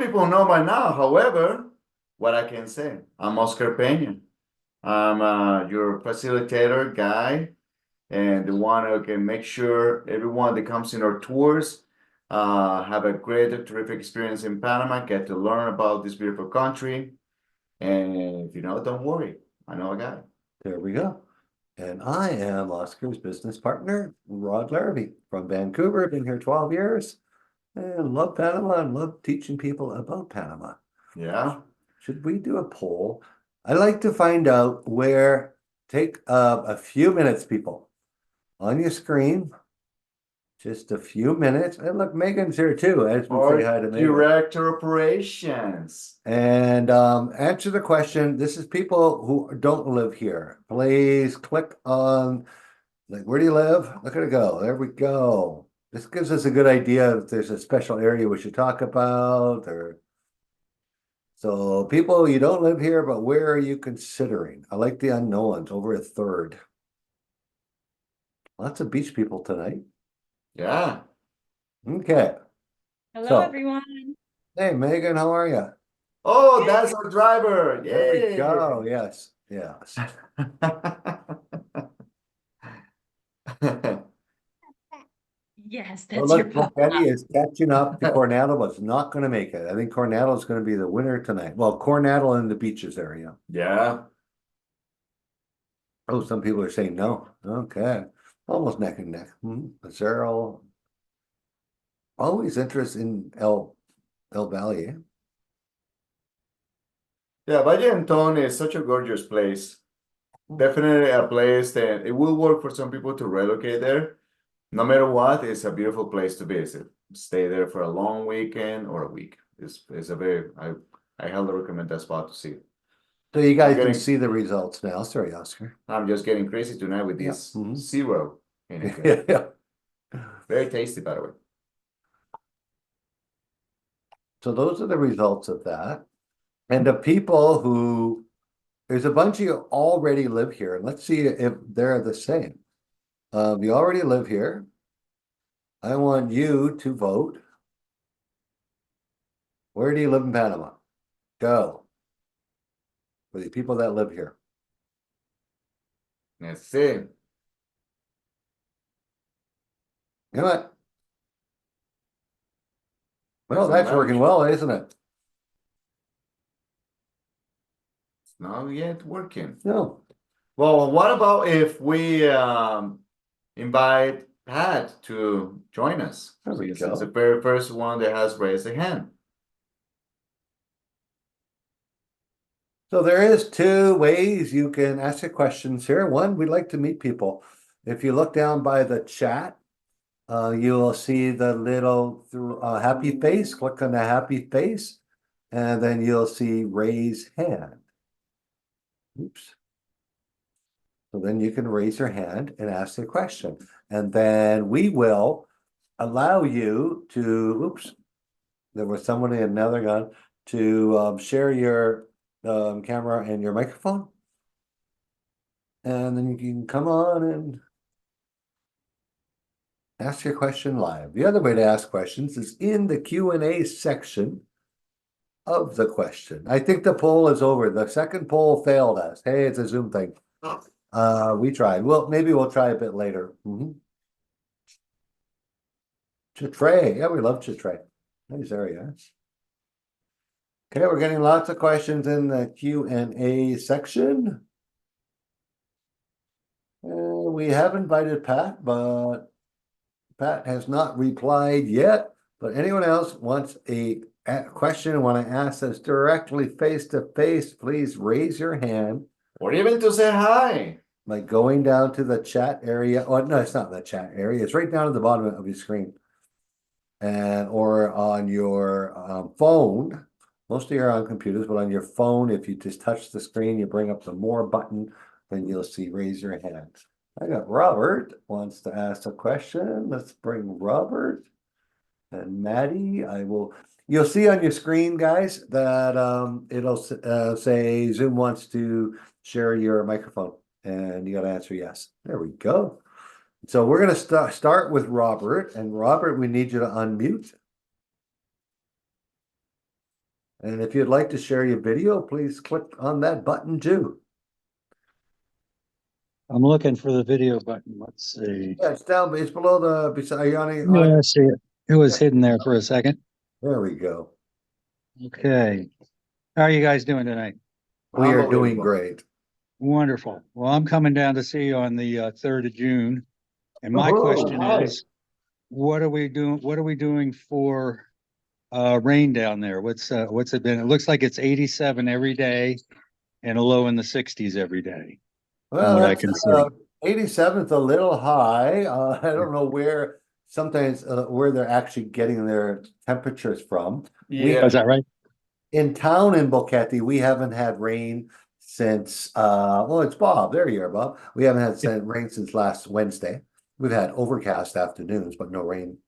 people know by now. However, what I can say, I'm Oscar Peña. I'm your facilitator guy and the one who can make sure everyone that comes in our tours have a great, terrific experience in Panama, get to learn about this beautiful country. And if you know, don't worry. I know a guy. There we go. And I am Oscar's business partner, Rod Larrabee from Vancouver. Been here 12 years and love Panama and love teaching people about Panama. Yeah. Should we do a poll? I'd like to find out where, take a few minutes, people, on your screen. Just a few minutes. And look, Megan's here too, as we say hi to Megan. Director operations. And answer the question. This is people who don't live here. Please click on, like, where do you live? Look at it go. There we go. This gives us a good idea if there's a special area we should talk about. Or so people, you don't live here, but where are you considering? I like the unknowns, over a third. Lots of beach people tonight. Yeah. Okay. Hello, So, everyone. hey, Megan, how are you? Oh, that's our driver. There we Yay. go. Yes. Yes. Yes, Well, that's your look, pop. Betty is catching up to Coronado, but it's not going to make it. I think Coronado is going to be the winner tonight. Well, Coronado in the beaches area. Yeah. Oh, some people are saying no. Okay. Almost neck and neck. Zero. Always interest in El Valle. Yeah, Valle Anton is such a gorgeous place. Definitely a place that it will work for some people to relocate there. No matter what, it's a beautiful place to visit. Stay there for a long weekend or a week. It's a very I highly recommend that spot to see. So you guys getting- can see the results now. Sorry, Oscar. I'm just getting crazy tonight with Yeah. this Mhm. zero in it. Yeah. Very tasty, by the way. So those are the results of that. And the people who, there's a bunch of you already live here. And let's see if they're the same. You already live here. I want you to vote. Where do you live in Panama? Go. For the people that live here. Let's see. Come on. Well, Doesn't that's matter. working well, isn't it? It's not yet working. No. Well, what about if we invite Pat to join us? There we Since go. it's the very first one that has raised a hand. So there is two ways you can ask your questions here. One, we'd like to meet people. If you look down by the chat, you will see the little happy face. Click on the happy face, and then you'll see raise hand. Oops. So then you can raise your hand and ask the question. And then we will allow you to, oops, there was someone in another gun, to share your camera and your microphone. And then you can come on and ask your question live. The other way to ask questions is in the Q&A section of the question. I think the poll is over. The second poll failed us. Hey, it's a Zoom thing. We tried. Well, maybe we'll try a bit later. Chitray. Yeah, we love Chitray. Nice area. Okay, we're getting lots of questions in the Q&A section. We have invited Pat, but Pat has not replied yet. But anyone else wants a question, want to ask us directly face to face, please raise your hand. Or even to say hi. By going down to the chat area. Oh, no, it's not the chat area. It's right down at the bottom of your screen. And or on your phone. Mostly are on computers, but on your phone, if you just touch the screen, you bring up the more button, then you'll see raise your hand. I got Robert wants to ask a question. Let's bring Robert and Maddie. You'll see on your screen, guys, that it'll say Zoom wants to share your microphone, and you got to answer yes. There we go. So we're going to start with Robert, and Robert, we need you to unmute. And if you'd like to share your video, please click on that button too. I'm looking for the video button. Let's see. Yeah, it's down, it's below are you Yeah, I see it. It was hidden there for a second. There we go. Okay. How are you guys doing tonight? We are doing Unbelievable. great. Wonderful. Well, I'm coming down to see you on the 3rd of June. And my Oh, question hi. is, what are we doing for rain down there? What's it been? It looks like it's 87 every day and a low in the 60s every day, from Well, what I that's can see. 87's a little high. I don't know where sometimes where they're actually getting their temperatures from. Yeah. Is that right? In town in Boquete, we haven't had rain since well, it's Bob. There you are, Bob. We haven't had rain since last Wednesday. We've had overcast afternoons, but no rain.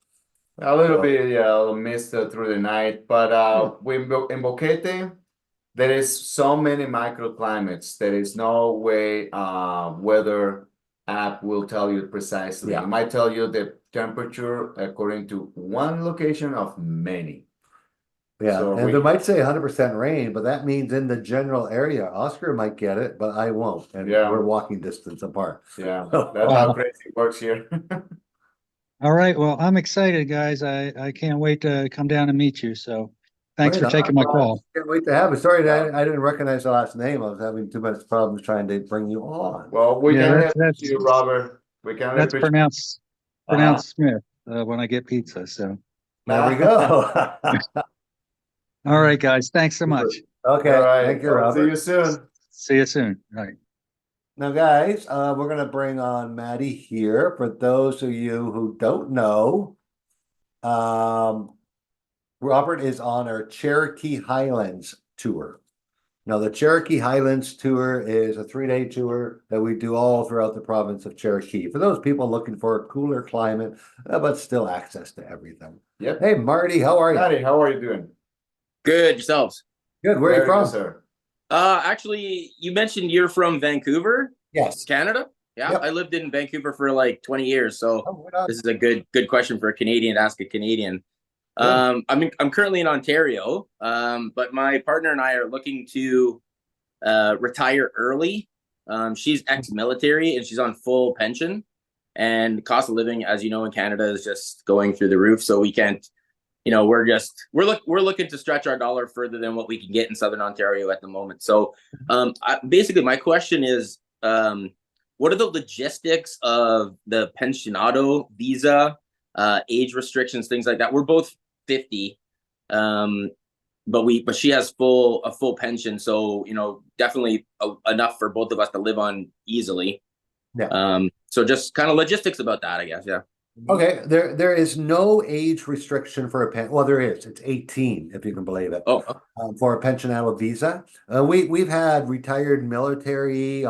A little bit, yeah, a little mist through the night, but in Boquete, there is so many microclimates. There is no way weather app will tell you precisely. Yeah. It might tell you the temperature according to one location of many. Yeah, So and they might say 100% rain, but that means in the general area, Oscar might get it, but I won't, and Yeah. we're walking distance apart. Yeah, that's how crazy it works here. All right. Well, I'm excited, guys. I can't wait to come down and meet you. So thanks Right for on. taking my call. Can't wait to have it. Sorry, I didn't recognize the last name. I was having too much problems trying to bring you on. Well, we Yeah, can that's help you, Robert. We can help that's you. pronounced Smith when I get pizza. So There we go. all right, guys. Thanks so much. Okay, All right. thank you, I'll see Robert. you soon. See you soon. All right. Now, guys, we're gonna bring on Maddie here. For those of you who don't know, Robert is on our Cherokee Highlands tour. Now, the Cherokee Highlands tour is a 3-day tour that we do all throughout the province of Cherokee. For those people looking for a cooler climate, but still access to everything. Yep. Hey, Marty, how are you? Patty, how are you doing? Good, yourselves. Good. Where are you Very from? good, sir. Actually, you mentioned you're from Vancouver, Yes. Canada. Yeah, Yep. I lived in Vancouver for like 20 years, so Oh, right on. this is a good question for a Canadian to ask a Canadian. Good. I'm currently in Ontario, but my partner and I are looking to retire early. She's ex-military and she's on full pension, and the cost of living, as you know, in Canada is just going through the roof. So we can't, we're looking to stretch our dollar further than what we can get in Southern Ontario at the moment. So basically, my question is, what are the logistics of the pensionado visa, age restrictions, things like that? We're both 50. But she has a full pension, so definitely enough for both of us to live on easily. Yeah. So just kind of logistics about that, I guess. Yeah. Okay, there is no age restriction for a well, there is. It's 18, if you can believe it. Oh, For a pensionado visa. We've had retired military,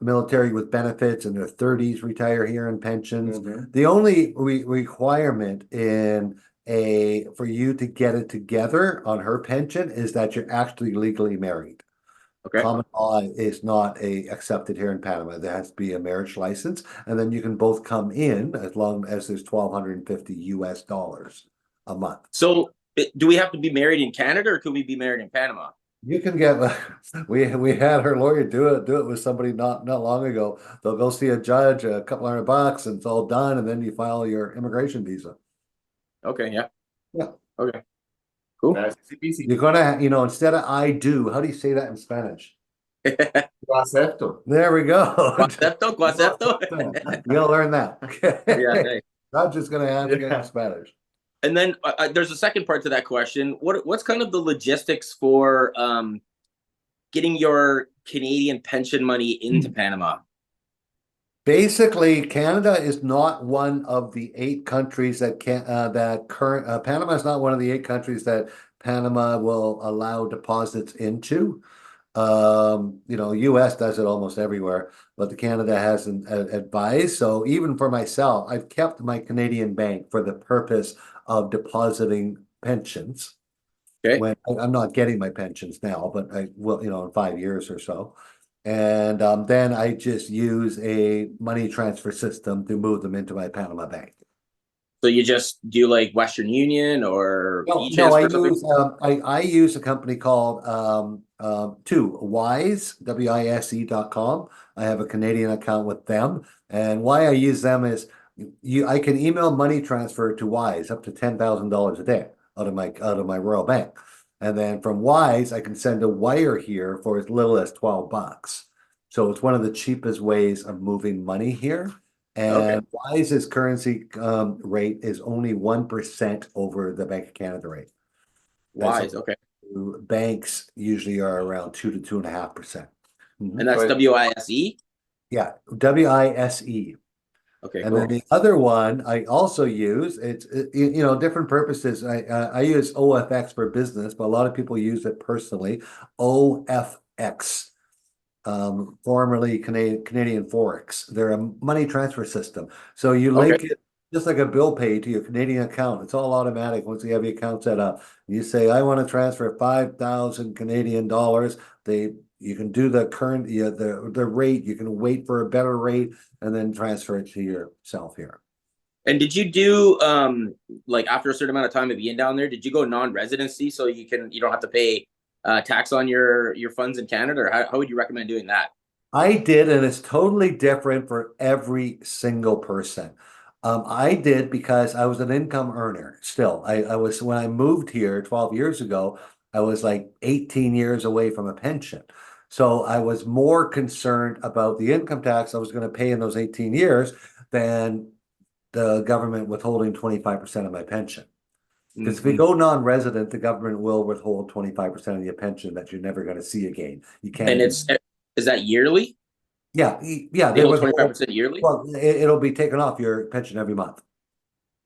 military with benefits in their 30s retire here in pensions. Mhm. The only requirement for you to get it together on her pension is that you're actually legally married. okay. Common law is not accepted here in Panama. There has to be a marriage license, and then you can both come in as long as there's $1,250 a month. So do we have to be married in Canada, or could we be married in Panama? You can get we had her lawyer do it with somebody not long ago. They'll go see a judge, a couple $100, and it's all done, and then you file your immigration visa. Okay. Yeah. Yeah. Okay. Cool. That's easy. You're gonna, instead of I do, how do you say that in Spanish? Acepto. There we go. Guacepto. You'll learn that. Okay. Yeah. Hey. Not just gonna ask you Yeah. in Spanish. And then there's a second part to that question. What's kind of the logistics for getting your Canadian pension money into Panama? Basically, Canada is not one of the 8 countries that Panama is not one of the 8 countries that Panama will allow deposits into. US does it almost everywhere, but the Canada hasn't advised. So even for myself, I've kept my Canadian bank for the purpose of depositing pensions. Okay. When I'm not getting my pensions now, but I will, in 5 years or so. And then I just use a money transfer system to move them into my Panama bank. So you just do like Western Union or No, e-transfer or something? I use a company called Wise, WISE.com. I have a Canadian account with them. And why I use them is I can email money transfer to Wise up to $10,000 a day out of my Royal Bank. And then from Wise, I can send a wire here for as little as $12. So it's one of the cheapest ways of moving money here. Okay. And Wise's currency rate is only 1% over the Bank of Canada rate. Wise. Okay. Banks usually are around 2 to 2.5%. And that's But- WISE? Yeah, WISE. Okay, And cool. then the other one I also use, it's different purposes. I use OFX for business, but a lot of people use it personally. OFX, formerly Canadian Forex. They're a money transfer system. So you Okay. link it just like a bill pay to your Canadian account. It's all automatic once you have your account set up. You say, I want to transfer 5,000 Canadian dollars. You can do the current, the rate. You can wait for a better rate and then transfer it to yourself here. And did you do like after a certain amount of time of being down there, did you go non-residency so you don't have to pay tax on your funds in Canada, or how would you recommend doing that? I did, and it's totally different for every single person. I did because I was an income earner still. I was, when I moved here 12 years ago, I was like 18 years away from a pension. So I was more concerned about the income tax I was going to pay in those 18 years than the government withholding 25% of my pension. Because if you go non-resident, the government will withhold 25% of your pension that you're never going to see again. You can't. And is that yearly? Yeah, yeah. They They hold withhold. 25% yearly Well, it'll be taken off your pension every month,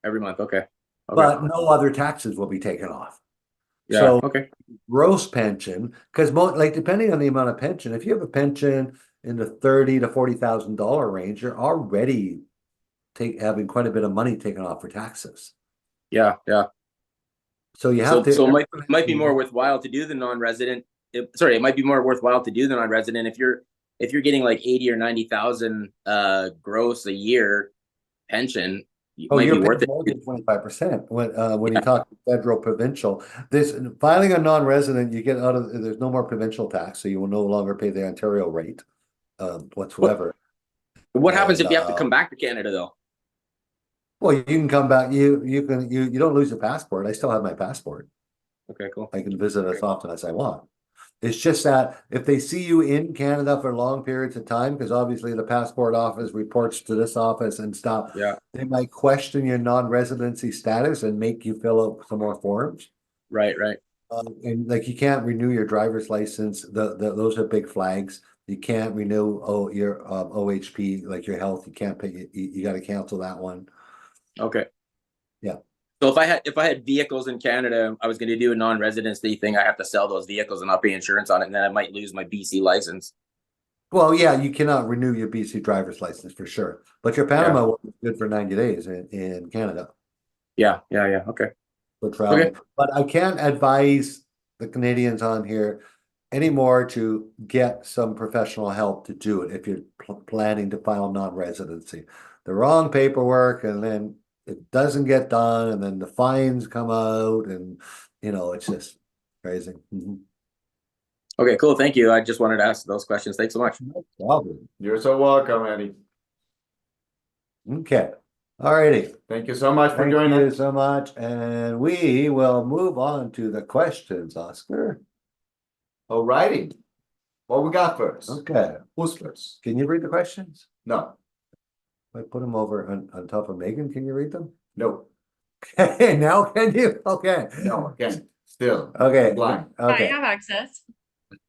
every month. Okay. Okay. but no other taxes will be taken off. Yeah. So Okay. gross pension, because like depending on the amount of pension, if you have a pension in the $30,000 to $40,000 range, you're already having quite a bit of money taken off for taxes. Yeah. Yeah. So you have to. So it might be more worthwhile to do the non-resident. It might be more worthwhile to do the non-resident if you're getting like 80 or 90,000 gross a year pension. It Oh, might you're be worth paying it. more than 25% when you talk federal, provincial. This filing a non-resident, you get out of, there's no more provincial tax, so you will no longer pay the Ontario rate whatsoever. What happens And, if you have to come back to Canada though? well, you can come back. You don't lose your passport. I still have my passport. Okay, cool. I can visit as often as I want. It's just that if they see you in Canada for long periods of time, because obviously the passport office reports to this office and stuff, Yeah. they might question your non-residency status and make you fill out some more forms. Right. Right. And like you can't renew your driver's license. Those are big flags. You can't renew your OHP, like your health. You can't pay. You got to cancel that one. Okay. Yeah. So if I had vehicles in Canada, I was going to do a non-residency thing. I have to sell those vehicles and not pay insurance on it, and then I might lose my BC license. Well, yeah, you cannot renew your BC driver's license for sure, but your Panama one is good for 90 days in Canada Yeah. Yeah. Yeah. Okay. for traveling. But I can't advise the Canadians on here anymore to get some professional help to do it if you're planning to file non-residency. The wrong paperwork, and then it doesn't get done, and then the fines come out, and it's just crazy. Okay. Cool. Thank you. I just wanted to ask those questions. Thanks so much. No problem. You're so welcome, Eddie. Okay. All righty. Thank you so much for Thank joining you us. so much. And we will move on to the questions, Oscar. Alrighty. What we got first? Okay. Who's first? Can you read the questions? No, I put them over on top of Megan. Can you read them? no, Okay, now can you? Okay. no, again, still. Okay. Blind. I Okay. have access.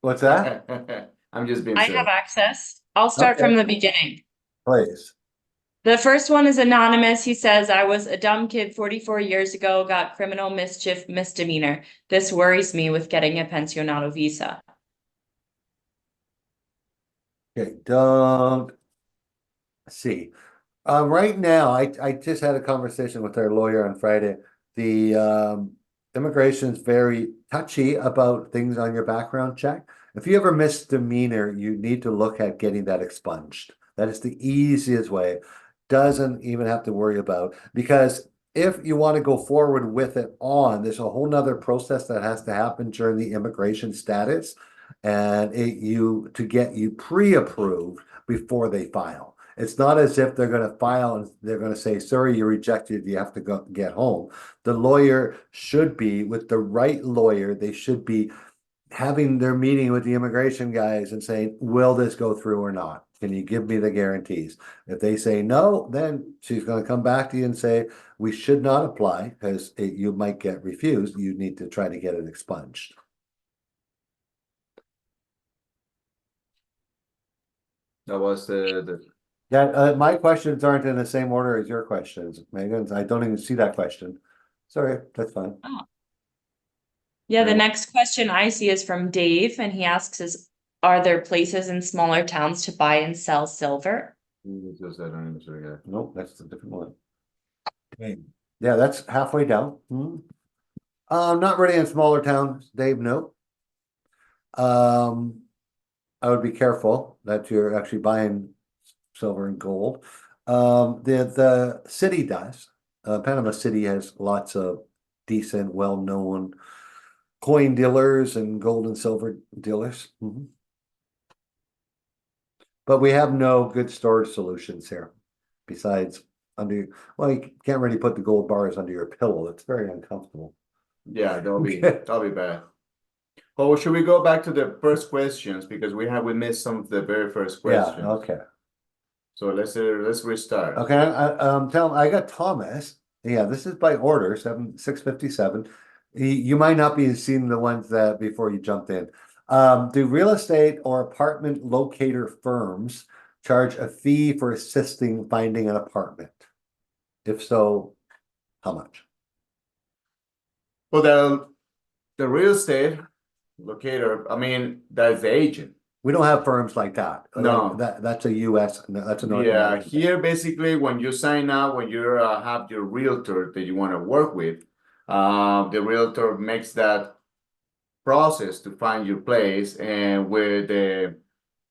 What's that? I'm just being I silly. have access. I'll start Okay. from the beginning. Please. The first one is anonymous. He says, I was a dumb kid 44 years ago, got criminal mischief misdemeanor. This worries me with getting a pensionado visa. Okay, don't see. Right now, I just had a conversation with our lawyer on Friday. The immigration is very touchy about things on your background check. If you ever misdemeanor, you need to look at getting that expunged. That is the easiest way. Doesn't even have to worry about, because if you want to go forward with it there's a whole nother process that has to happen during the immigration status. And to get you pre-approved before they file. It's not as if they're gonna file and they're gonna say, sorry, you're rejected, you have to go get home. The lawyer should be, with the right lawyer, they should be having their meeting with the immigration guys and saying, will this go through or not? Can you give me the guarantees? If they say no, then she's going to come back to you and say, we should not apply because you might get refused. You need to try to get it expunged. That was the Yeah, my questions aren't in the same order as your questions, Megan. I don't even see that question. Sorry, that's fine. Yeah, the Yeah. next question I see is from Dave, and he asks are there places in smaller towns to buy and sell silver? Nope, that's a different one. Okay. Yeah, that's halfway down. Not really in smaller towns, Dave, no. I would be careful that you're actually buying silver and gold. The city does. Panama City has lots of decent, well-known coin dealers and gold and silver dealers. But we have no good storage solutions here. Besides well, you can't really put the gold bars under your pillow. It's very uncomfortable. Yeah, that'll be bad. Oh, should we go back to the first questions because we missed some of the very first questions. Yeah, okay. So let's restart. Okay, I got Thomas. Yeah, this is by order, 657. You might not be seeing the ones that before you jumped in. Do real estate or apartment locator firms charge a fee for assisting finding an apartment? If so, how much? Well, the real estate locator, I mean, that's the agent. We don't have firms like that. No. That's a US, that's a North Yeah, American thing. here basically when you sign up, when you have your realtor that you want to work with, the realtor makes that process to find your place, and with the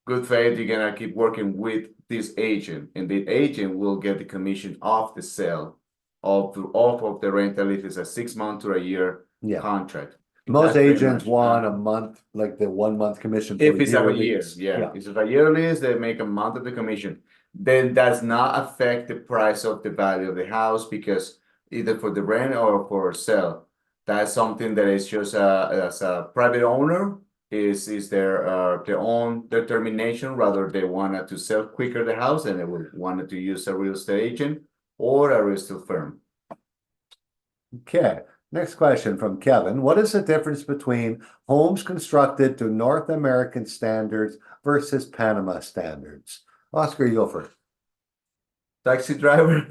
good faith, you're gonna keep working with this agent, and the agent will get the commission off the sale off of the rental if it's a 6 month or a year Yeah. contract. Most That's pretty agents much, want a month, like the 1 month commission. If for it's a year, lease. yeah. If it's a year lease, they make a month of the commission. Then does not affect the price of the value of the house because either for the rent or for sale. That's something that is just as a private owner is their own determination. Rather they wanted to sell quicker the house and they would wanted to use a real estate agent or a real estate firm. Okay, next question from Kevin. What is the difference between homes constructed to North American standards versus Panama standards? Oscar, you go first. Taxi driver.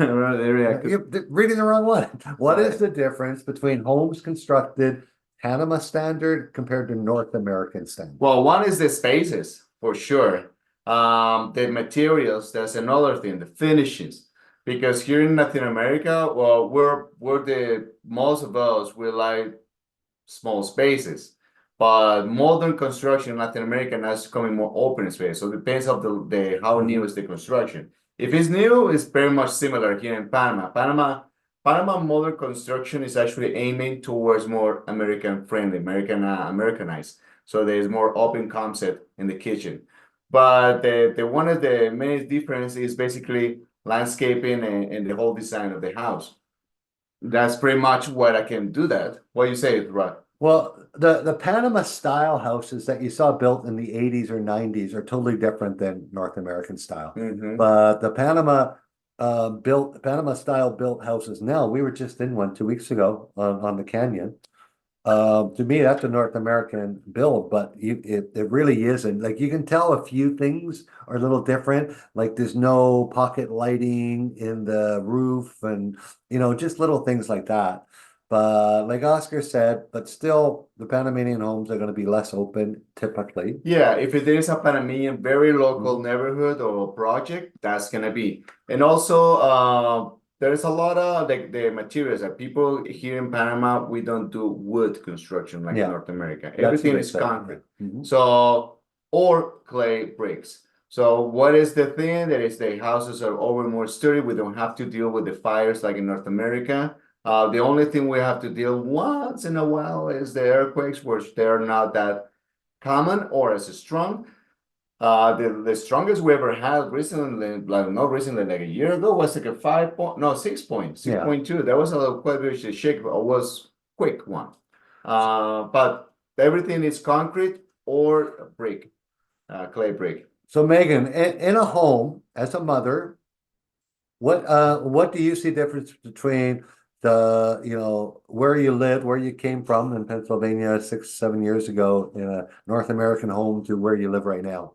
You're reading the wrong one. What is the difference between homes constructed Panama standard compared to North American standard? Well, one is the spaces for sure. The materials, that's another thing, the finishes. Because here in Latin America, well, we're the most of us we like small spaces. But modern construction in Latin America now is becoming more open space. So it depends on the how new is the construction. If it's new, it's very much similar here in Panama. Panama modern construction is actually aiming towards more American friendly, Americanized. So there's more open concept in the kitchen. But the one of the main difference is basically landscaping and the whole design of the house. That's pretty much what I can do that. What you say, Rod? Well, the Panama style houses that you saw built in the 80s or 90s are totally different than North American style. But the Panama style built houses now, we were just in one 2 weeks ago on the canyon. To me, that's a North American build, but it really isn't. Like you can tell a few things are a little different. Like there's no pocket lighting in the roof, and just little things like that. But like Oscar said, but still, the Panamanian homes are going to be less open typically. Yeah, if there is a Panamanian very local neighborhood or project, that's gonna be. And also, there's a lot of like the materials that people here in Panama, we don't do wood construction like in North America. Everything is concrete. So, or clay bricks. So what is the thing? That is the houses are over more sturdy. We don't have to deal with the fires like in North America. The only thing we have to deal once in a while is the earthquakes, which they're not that common or as strong. The strongest we ever had recently, like not recently, like a year ago, was like a 5 point, no, 6 point, Yeah. 6.2. That was a little quite a bit of shake, but it was quick one. But everything is concrete or brick, clay brick. So Megan, in a home, as a mother, what do you see difference between where you live, where you came from in Pennsylvania 6, 7 years ago in a North American home to where you live right now?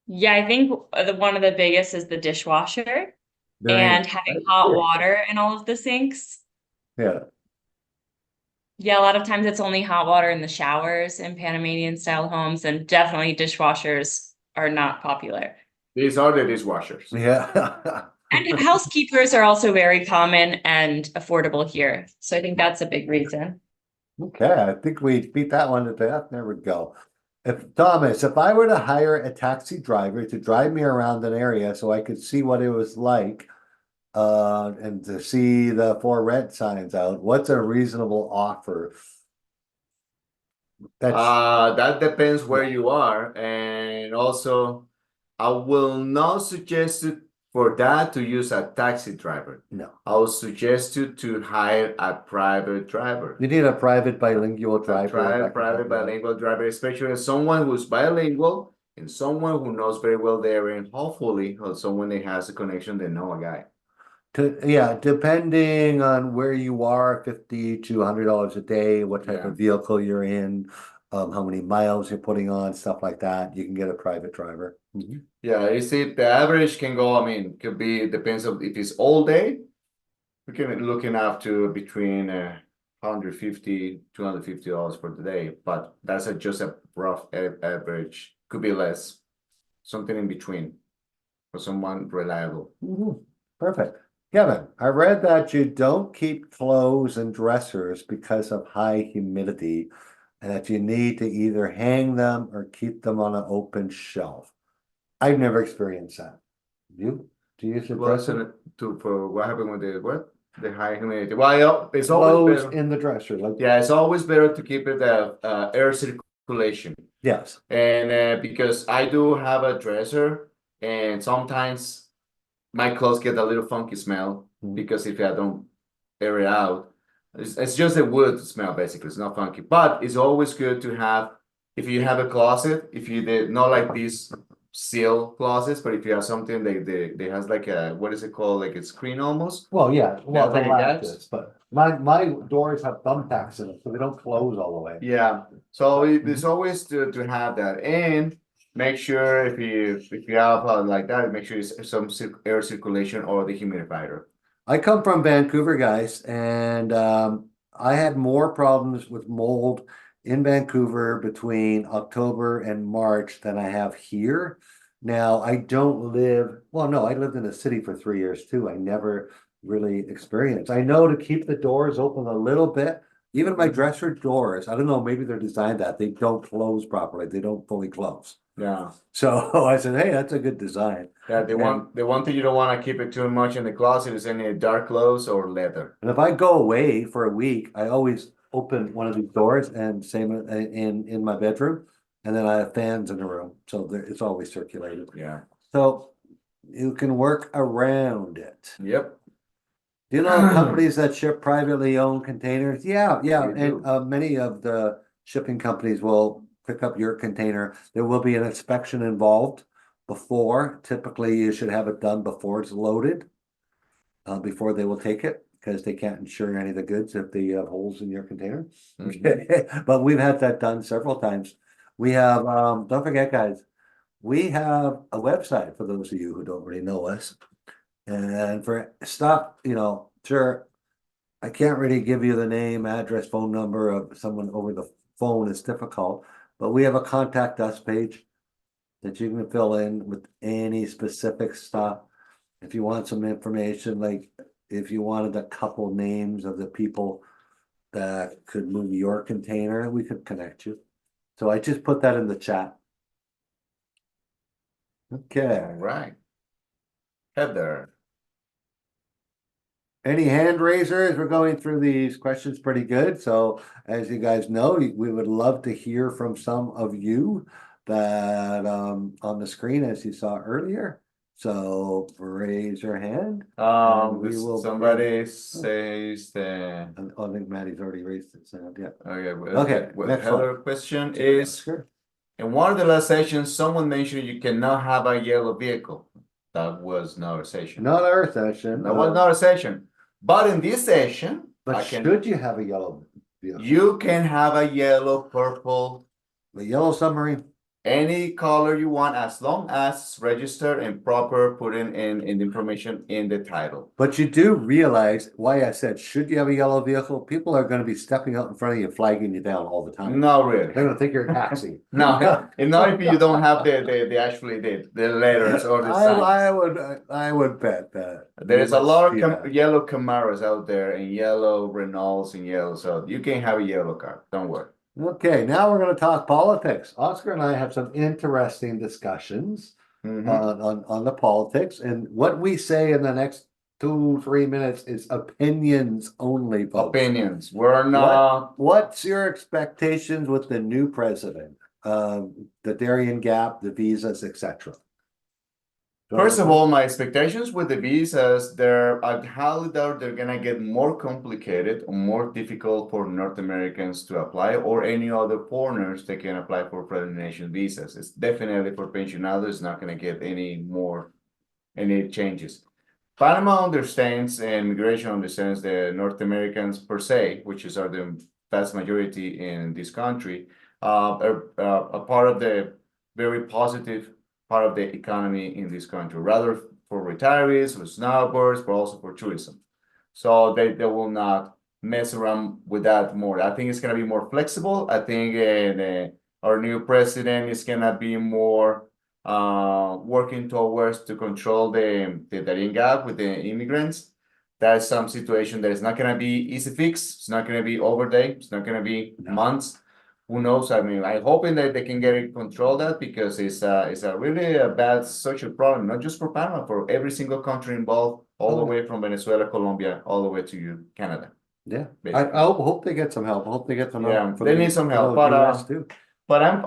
Yeah, I think one of the biggest is the dishwasher There ain't- and having hot water in all of the sinks. Yeah, Yeah, a lot of times it's only hot water in the showers in Panamanian style homes, and definitely dishwashers are not popular. These are the dishwashers. yeah. And housekeepers are also very common and affordable here. So I think that's a big reason. Okay, I think we beat that one to death. There we go. If I were to hire a taxi driver to drive me around an area so I could see what it was like, and to see the for rent signs out, what's a reasonable offer? That's That depends where you are, and also I will not suggest it for that to use a taxi driver. no. I would suggest you to hire a private driver. You need a private bilingual A driver. that can help private you out. bilingual driver, especially someone who's bilingual and someone who knows very well the area, and hopefully or someone that has a connection, they know a guy. Yeah, depending on where you are, $50 to $100 a day, what type Yeah. of vehicle you're in, how many miles you're putting on, stuff like that. You can get a private driver. Mhm. Yeah, you see, the average can go, I mean, could be, depends on if it's all day, we can be looking up to between $150, $250 for the day, but that's just a rough average. Could be less, something in between for someone reliable. Perfect. Kevin, I read that you don't keep clothes in dressers because of high humidity, and that you need to either hang them or keep them on an open shelf. I've never experienced that. You? Do you use a Well, dresser? for what happened with the what? The high humidity. Well, it's always Clothes better. in the dresser, like, Yeah, it's always better to keep it air circulation. yes. And because I do have a dresser, and sometimes my clothes get a little funky smell Mhm. because if I don't air it out, it's just a wood smell basically. It's not funky, but it's always good to have if you have a closet. If you did not like these seal closets, but if you have something they has like a what is it called, like a screen almost. Well, yeah, well, Yeah, the like a latches, gaps. but my doors have thumbtacks in them, so they don't close all the way. Yeah, so it's always to have that, and make sure if you have like that, make sure it's some air circulation or the humidifier. I come from Vancouver, guys, and I had more problems with mold in Vancouver between October and March than I have here. Now, I don't live, well, no, I lived in the city for 3 years too. I never really experienced. I know to keep the doors open a little bit. Even my dresser doors, I don't know, maybe they're designed that they don't close properly. They don't fully close. Yeah, So I said, hey, that's a good design. yeah. The one thing you don't want to keep it too much in the closet is any dark clothes or leather. And if I go away for a week, I always open one of these doors and same in my bedroom. And then I have fans in the room, so it's always circulated. Yeah. So you can work around it. Yep. Do you know companies that ship privately owned containers? Yeah, We and do. many of the shipping companies will pick up your container. There will be an inspection involved before. Typically, you should have it done before it's loaded, before they will take it, because they can't insure any of the goods if they have holes in your container. Mhm. But we've had that done several times. We have, don't forget, guys, we have a website for those of you who don't really know us. And for stuff, sure, I can't really give you the name, address, phone number of someone over the phone. It's difficult, but we have a contact us page that you can fill in with any specific stuff. If you want some information, like if you wanted a couple names of the people that could move your container, we could connect you. So I just put that in the chat. Okay. All right. Heather. Any hand raisers? We're going through these questions pretty good. So as you guys know, we would love to hear from some of you that on the screen as you saw earlier. So raise your hand. And we will Somebody says that. I think Maddie's already raised it. So yeah. Okay. Okay, Well, next Heather one. question is, Sure. in one of the last sessions, someone mentioned you cannot have a yellow vehicle. That was not a session. Not our session. That was not a session. But in this session, But should you have a yellow vehicle? you can have a yellow, purple, The yellow submarine? any color you want, as long as it's registered and proper, putting in the information in the title. But you do realize why I said, should you have a yellow vehicle? People are gonna be stepping out in front of you, flagging you down all the time. Not really. They're gonna think you're a taxi. No, and not if you don't have the actually the letters or the signs. I would bet that. There's you a would lot see of that. yellow Camaros out there and yellow Renaults and yellow, so you can have a yellow car. Don't worry. Okay, now we're gonna talk politics. Oscar and I have some interesting discussions Mhm. on the politics, and what we say in the next 2-3 minutes is opinions only, folks. Opinions. We're not. What's your expectations with the new president? The Darien Gap, the visas, etc. First of all, my expectations with the visas, I highly doubt they're gonna get more complicated or more difficult for North Americans to apply or any other foreigners that can apply for foreign nation visas. It's definitely for pensionados, not gonna get any changes. Panama understands and immigration understands the North Americans per se, which are the vast majority in this country, are a part of the very positive part of the economy in this country, rather for retirees, for snowboards, but also for tourism. So they will not mess around with that more. I think it's gonna be more flexible. I think our new president is gonna be more working towards to control the Darien Gap with the immigrants. That's some situation that is not gonna be easy fix. It's not gonna be overnight. It's not gonna be months. Who knows? I mean, I'm hoping that they can get it control that because it's a really a bad social problem, not just for Panama, for every single country involved, all the way from Venezuela, Colombia, all the way to Canada. Yeah, Basically. I hope they get some help. I hope they get some Yeah, help. they need some help, for the but, US too. But I'm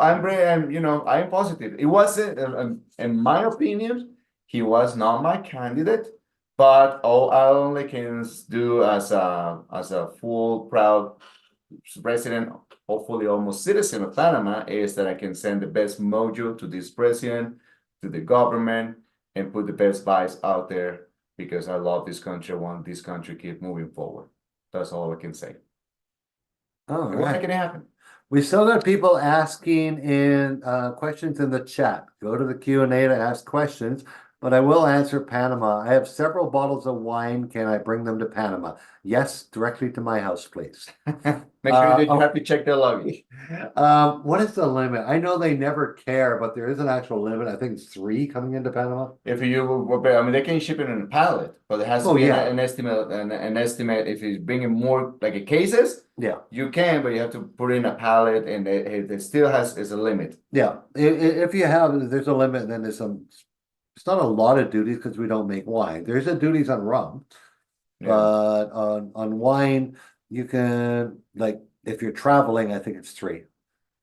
positive. It wasn't, in my opinion, he was not my candidate. But all I only can do as a full proud resident, hopefully almost citizen of Panama, is that I can send the best mojo to this president, to the government, and put the best vibes out there because I love this country. I want this country to keep moving forward. That's all I can say. All And we're right. making it happen. We still got people asking in questions in the chat. Go to the Q&A to ask questions, but I will answer Panama. I have several bottles of wine. Can I bring them to Panama? Yes, directly to my house, please. Make sure that you have to check their luggage. What is the limit? I know they never care, but there is an actual limit. I think it's 3 coming into Panama. If I mean, they can ship it in a pallet, but it has to be an estimate. An estimate. If you're bringing more like cases, yeah, you can, but you have to put in a pallet, and it still is a limit. Yeah, if you have, there's a limit, and then there's some. It's not a lot of duties because we don't make wine. There's a duties on rum, but on wine you can, like, if you're traveling, I think it's 3.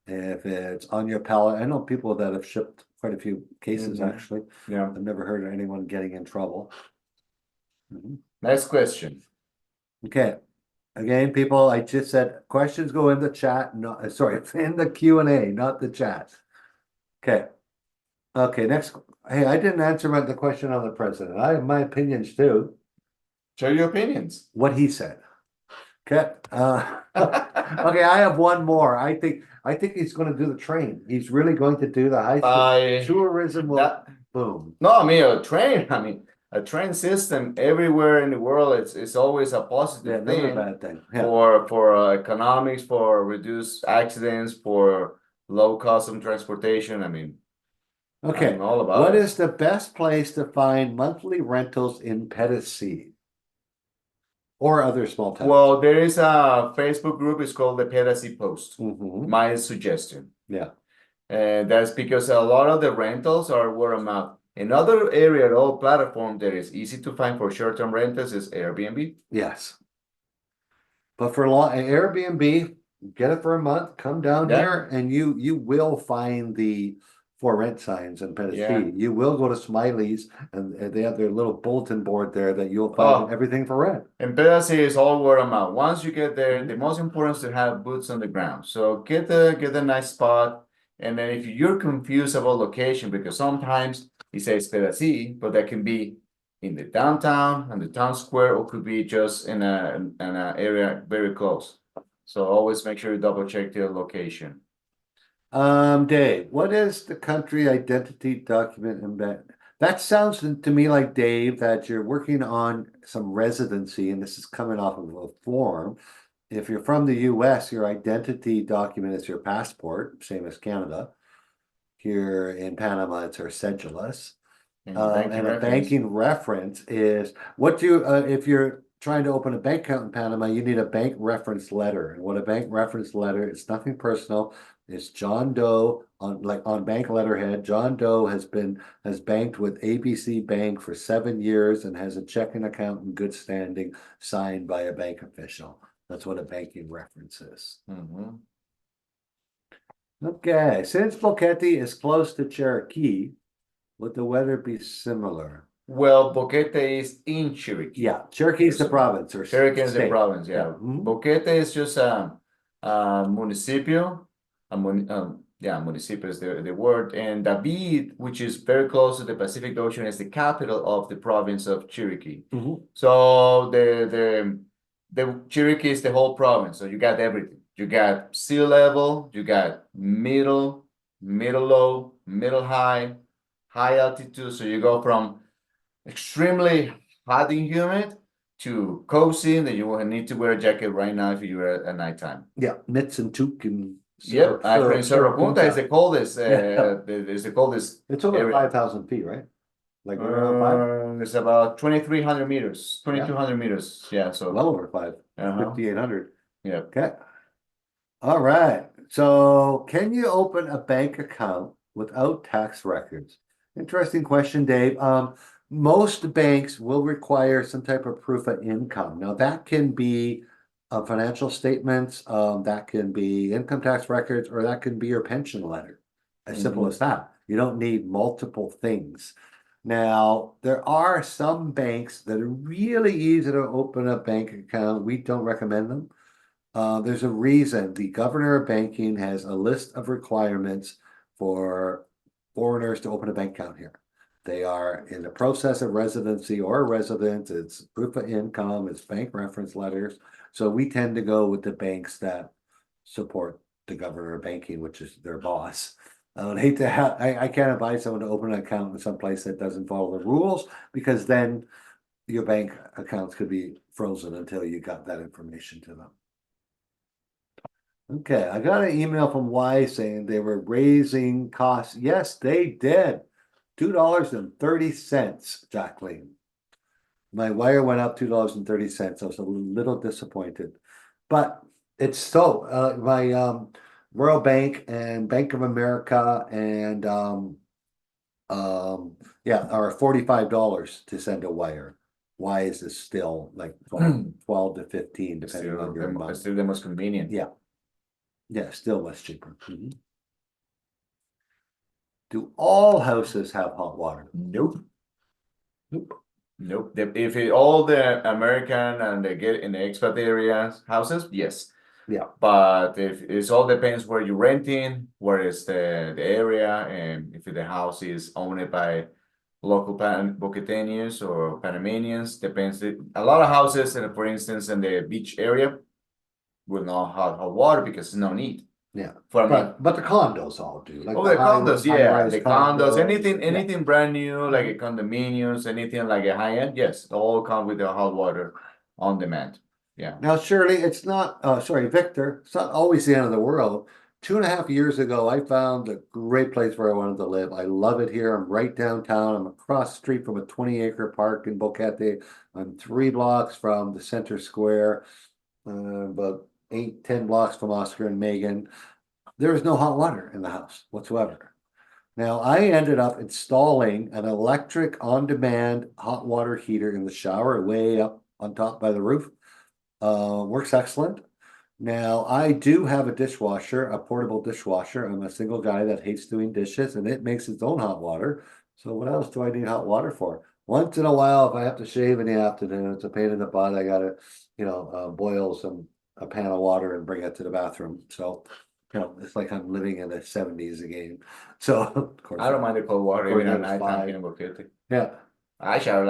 If it's on your pallet, I know people that have shipped quite a few cases actually. Yeah. I've never heard of anyone getting in trouble. Next question. Okay. Again, people, I just said questions go in the chat. No, sorry, it's in the Q&A, not the chat. Okay. Okay, next. Hey, I didn't answer the question on the president. I have my opinions too. Share your opinions. What he said. Okay. Okay, I have one more. I think he's going to do the train. He's really going to do the high speed tourism. Boom. No, I mean a train. I mean a train system everywhere in the world. It's always a positive thing. Never a bad thing. Yeah. For economics, for reduced accidents, for low cost of transportation. I mean. Okay. I'm all about what it. is the best place to find monthly rentals in Pedicee? Or other small towns? Well, there is a Facebook group. It's called the Pedicee Post. Mhm. My suggestion. Yeah. And that's because a lot of the rentals are word of mouth. Another area, all platform that is easy to find for short-term rentals is Airbnb. Yes. But for Airbnb, get it for a month, come down Yeah. here and you will find the for rent signs in Yeah. Tennessee. You will go to Smiley's and they have their little bulletin board there that you'll find Oh. everything for rent. And Pedasi is all word of mouth. Once you get there, the most important is to have boots on the ground. So get a nice spot. And then if you're confused about location, because sometimes it says Pedasi, but that can be in the downtown, in the town square, or could be just in a area very close. So always make sure you double check the location. Dave, what is the country identity document embed? That sounds to me like, Dave, that you're working on some residency, and this is coming off of a form. If you're from the US, your identity document is your passport, same as Canada. Here in Panama, it's our cedulus. And your banking And a reference. banking reference is what if you're trying to open a bank account in Panama, you need a bank reference letter. And what a bank reference letter, it's nothing personal. It's John Doe on bank letterhead. John Doe has banked with ABC Bank for 7 years and has a checking account in good standing signed by a bank official. That's what a banking reference is. Mhm. Okay, since Boquete is close to Cherokee, would the weather be similar? Well, Boquete is in Chiriquí. Yeah, Cherokee's the province or Cherokee is the state. province, yeah. Mhm. Boquete is just a municipio, municipio is the word, and David, which is very close to the Pacific Ocean, is the capital of the province of Chiriquí. Mhm. So the Chiriquí is the whole province, so you got everything. You got sea level, you got middle low, middle high, high altitude, so you go from extremely hot and humid to cozy, that you will need to wear a jacket right now if you're at nighttime. Yeah, mitts and toque and Yep, actually in Cerro Punta is the coldest. Yeah. Is the coldest. It's over area. 5,000 feet, right? Like right around 5? It's about 2,300 meters, 2,200 meters. Yeah, so Well over 5, uh-huh. 5,800. Yeah. Okay. All right. So can you open a bank account without tax records? Interesting question, Dave. Most banks will require some type of proof of income. Now that can be financial statements, that can be income tax records, or that can be your pension letter. As simple as that. You don't need multiple things. Now, there are some banks that are really easy to open a bank account. We don't recommend them. There's a reason the governor of banking has a list of requirements for foreigners to open a bank account here. They are in the process of residency or residence, it's proof of income, it's bank reference letters. So we tend to go with the banks that support the governor of banking, which is their boss. I would hate to have, I can't advise someone to open an account in some place that doesn't follow the rules, because then your bank accounts could be frozen until you got that information to them. Okay, I got an email from Y saying they were raising costs. Yes, they did. $2.30, Jacqueline. My wire went up $2.30. I was a little disappointed. But it's so my Royal Bank and Bank of America and yeah, are $45 to send a wire. Why is this still like 12 to 15 depending on your amount? It's still the most convenient. Yeah. Yeah, still much cheaper. Do all houses have hot water? Nope. Nope. Nope. All the American and they get in the expat areas houses, yes. Yeah. But if it all depends where you're renting, where is the area, and if the house is owned by local Boqueteños or Panamanians, depends. A lot of houses, and for instance, in the beach area, will not have hot water because there's no need. Yeah. For me. But the condos all do. Like The condos, yeah, high-rise the condos, condos. anything brand new, like a condominiums, anything like a high end, yes, all come with the hot water on demand. Yeah. Now, Shirley, it's not, sorry, Victor, it's not always the end of the world. 2.5 years ago, I found a great place where I wanted to live. I love it here. I'm right downtown. I'm across the street from a 20-acre park in Boquete. I'm 3 blocks from the center square, about 8-10 blocks from Oscar and Megan. there is no hot water in the house whatsoever. Now, I ended up installing an electric on-demand hot water heater in the shower way up on top by the roof. Works excellent. Now, I do have a dishwasher, a portable dishwasher. I'm a single guy that hates doing dishes, and it makes its own hot water. So what else do I need hot water for? Once in a while, if I have to shave in the afternoon, it's a pain in the butt. I gotta, boil a pan of water and bring it to the bathroom. So, it's like I'm living in the 70s again. So, of course, I don't mind the cold water Or even at minus nighttime, five. getting about 50. yeah, I shower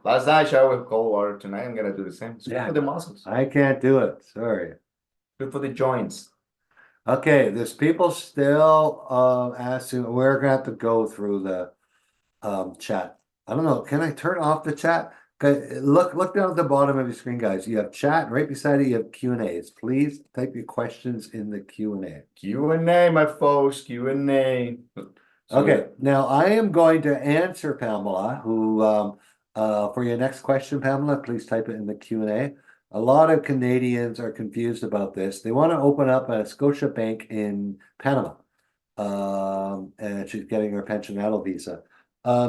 last night I showered with cold water. Tonight I'm gonna do the same. It's good Yeah. for the muscles, I can't do it. Sorry. good for the joints. Okay, there's people still asking. We're gonna have to go through the chat. I don't know. Can I turn off the chat? Okay, look down at the bottom of your screen, guys. You have chat right beside it. You have Q&As. Please type your questions in the Q&A. Q&A, my folks, Q&A. Okay, now I am going to answer Pamela, who for your next question, Pamela, please type it in the Q&A. A lot of Canadians are confused about this. They want to open up a Scotia Bank in Panama. And she's getting her pensionado visa.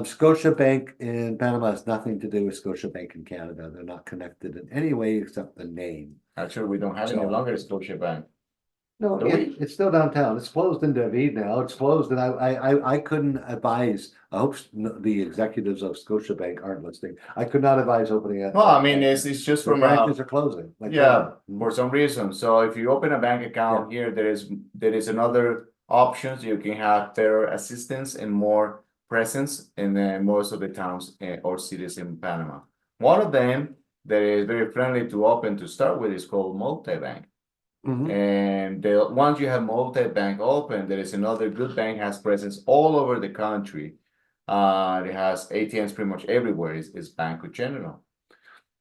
Scotia Bank in Panama has nothing to do with Scotia Bank in Canada. They're not connected in any way except the name. Actually, we don't have any So- longer Scotiabank. No, Do we? it's still downtown. It's closed in David now. It's closed, and I couldn't advise. I hope the executives of Scotiabank aren't listening. I could not advise opening it. Well, I mean, it's just Their from branches are closing. like yeah, crazy. for some reason. So if you open a bank account here, there is another options. You can have better assistance and more presence in most of the towns or cities in Panama. One of them that is very friendly to open to start with is called multi-bank. Mhm. And once you have multi-bank open, there is another good bank has presence all over the country. It has ATMs pretty much everywhere. Is Banco General.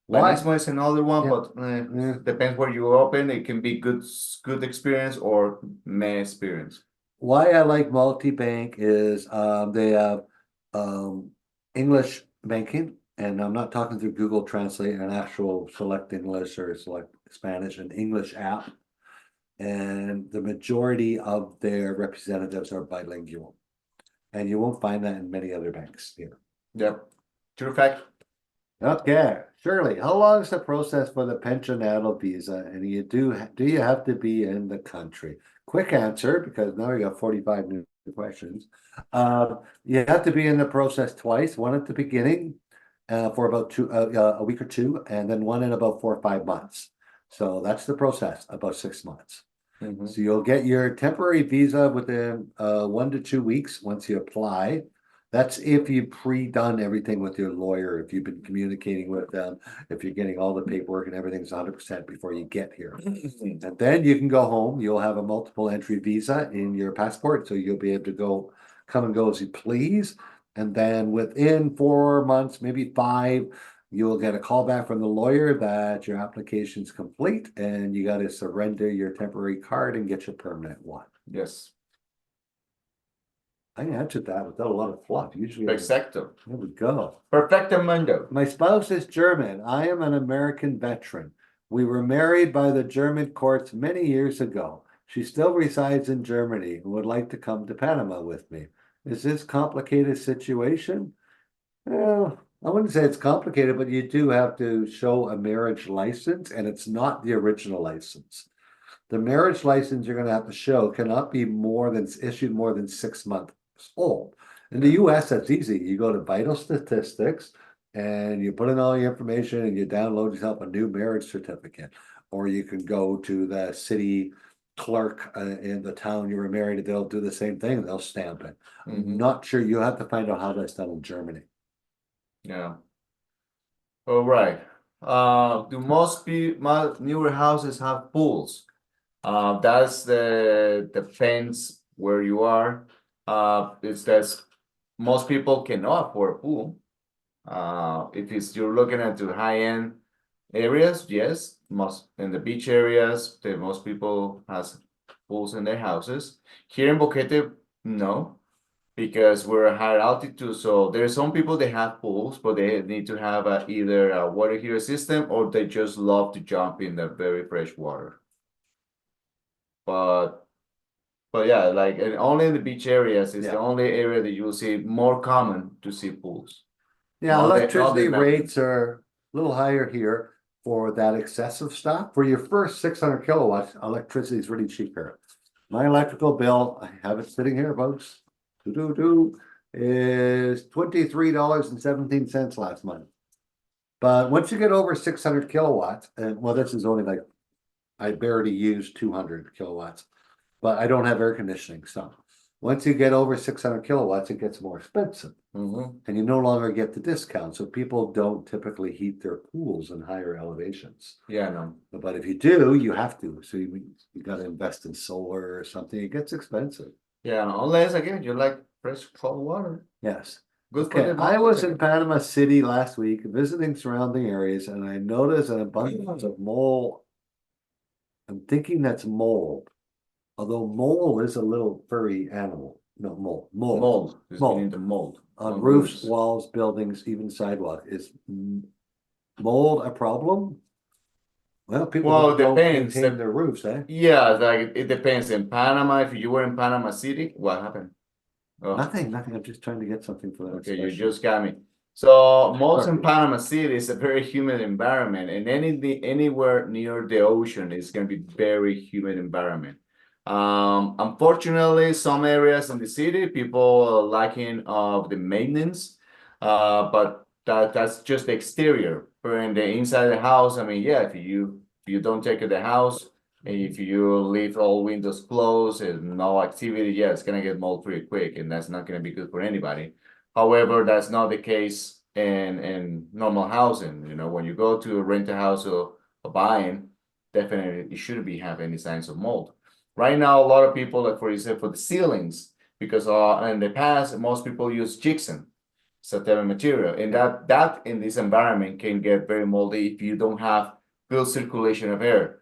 Why? Banismo is another one, Yeah. but Yeah. depends where you open. It can be good experience or meh experience. Why I like multi-bank is they have English banking, and I'm not talking through Google Translate, an actual select English or select Spanish, an English app. And the majority of their representatives are bilingual. And you won't find that in many other banks here. Yep, true fact. Okay, Shirley, how long is the process for the pensionado visa? And do you have to be in the country? Quick answer, because now we got 45 new questions. You have to be in the process twice, one at the beginning for about a week or two, and then one in about 4 or 5 months. So that's the process, about 6 months. Mhm. So you'll get your temporary visa within 1 to 2 weeks once you apply. That's if you've pre-done everything with your lawyer, if you've been communicating with them, if you're getting all the paperwork and everything's 100% before you get here. And then you can go home. You'll have a multiple entry visa in your passport, so you'll be able to come and go as you please. And then within 4 months, maybe 5, you'll get a call back from the lawyer that your application's complete and you got to surrender your temporary card and get your permanent one. Yes, I answered that without a lot of fluff. Usually, perfecto. there we go. Perfecto mundo. My spouse is German. I am an American veteran. We were married by the German courts many years ago. She still resides in Germany and would like to come to Panama with me. Is this complicated situation? Well, I wouldn't say it's complicated, but you do have to show a marriage license, and it's not the original license. The marriage license you're going to have to show cannot be issued more than 6 months old. In the US, that's easy. You go to Vital Statistics and you put in all your information and you download yourself a new marriage certificate. Or you can go to the city clerk in the town you were married, they'll do the same thing, they'll stamp it. I'm Mhm. not sure, you have to find out how that's done in Germany. Yeah. All right. Do most newer houses have pools? That's depends where you are. It's that most people cannot afford a pool. If you're looking at the high-end areas, yes, most in the beach areas, most people has pools in their houses. Here in Boquete, no, because we're at higher altitude. So there's some people that have pools, but they need to have either a water heater system or they just love to jump in the very fresh water. But But yeah, like and only in the beach areas is Yeah. the only area that you will see more common to see pools. Yeah, Not the electricity mountains. rates are a little higher here for that excessive stuff. For your first 600 kilowatts, electricity is really cheap here. My electrical bill, I have it sitting here, folks. Is $23.17 last month. But once you get over 600 kilowatts, and well, this is only like I barely use 200 kilowatts, but I don't have air conditioning. So once you get over 600 kilowatts, it gets more expensive. Mhm. And you no longer get the discount. So people don't typically heat their pools in higher elevations. Yeah, no. But if you do, you have to. So you got to invest in solar or something. It gets expensive. Yeah, no, unless again you like fresh cold water. Yes. Good for Okay, the I was in mountains. Panama City last week visiting surrounding areas and I noticed an abundance of mole. I'm thinking that's mold. Although mole is a little furry animal. No, mold. Mold. It's Mold. getting the mold. On roofs, walls, buildings, even sidewalk. Is mold a problem? Well, people Well, don't depends. maintain their roofs, eh? Yeah, like it depends. In Panama, if you were in Panama City, what happened? Oh, Nothing. I'm just trying to get something for that okay, you expression. just got me. So most in Sorry. Panama City is a very humid environment, and anywhere near the ocean is going to be very humid environment. Unfortunately, some areas in the city, people are lacking of the maintenance, but that's just the exterior. But in the inside of the house, I mean, yeah, if you don't take care of the house, and if you leave all windows closed and no activity, yeah, it's gonna get mold pretty quick, and that's not gonna be good for anybody. However, that's not the case in normal housing. You know, when you go to rent a house or buying, definitely you shouldn't be have any signs of mold. Right now, a lot of people, like for example, for the ceilings, because in the past most people use gypsum, it's a type of material, and that in this environment can get very moldy if you don't have good circulation of air.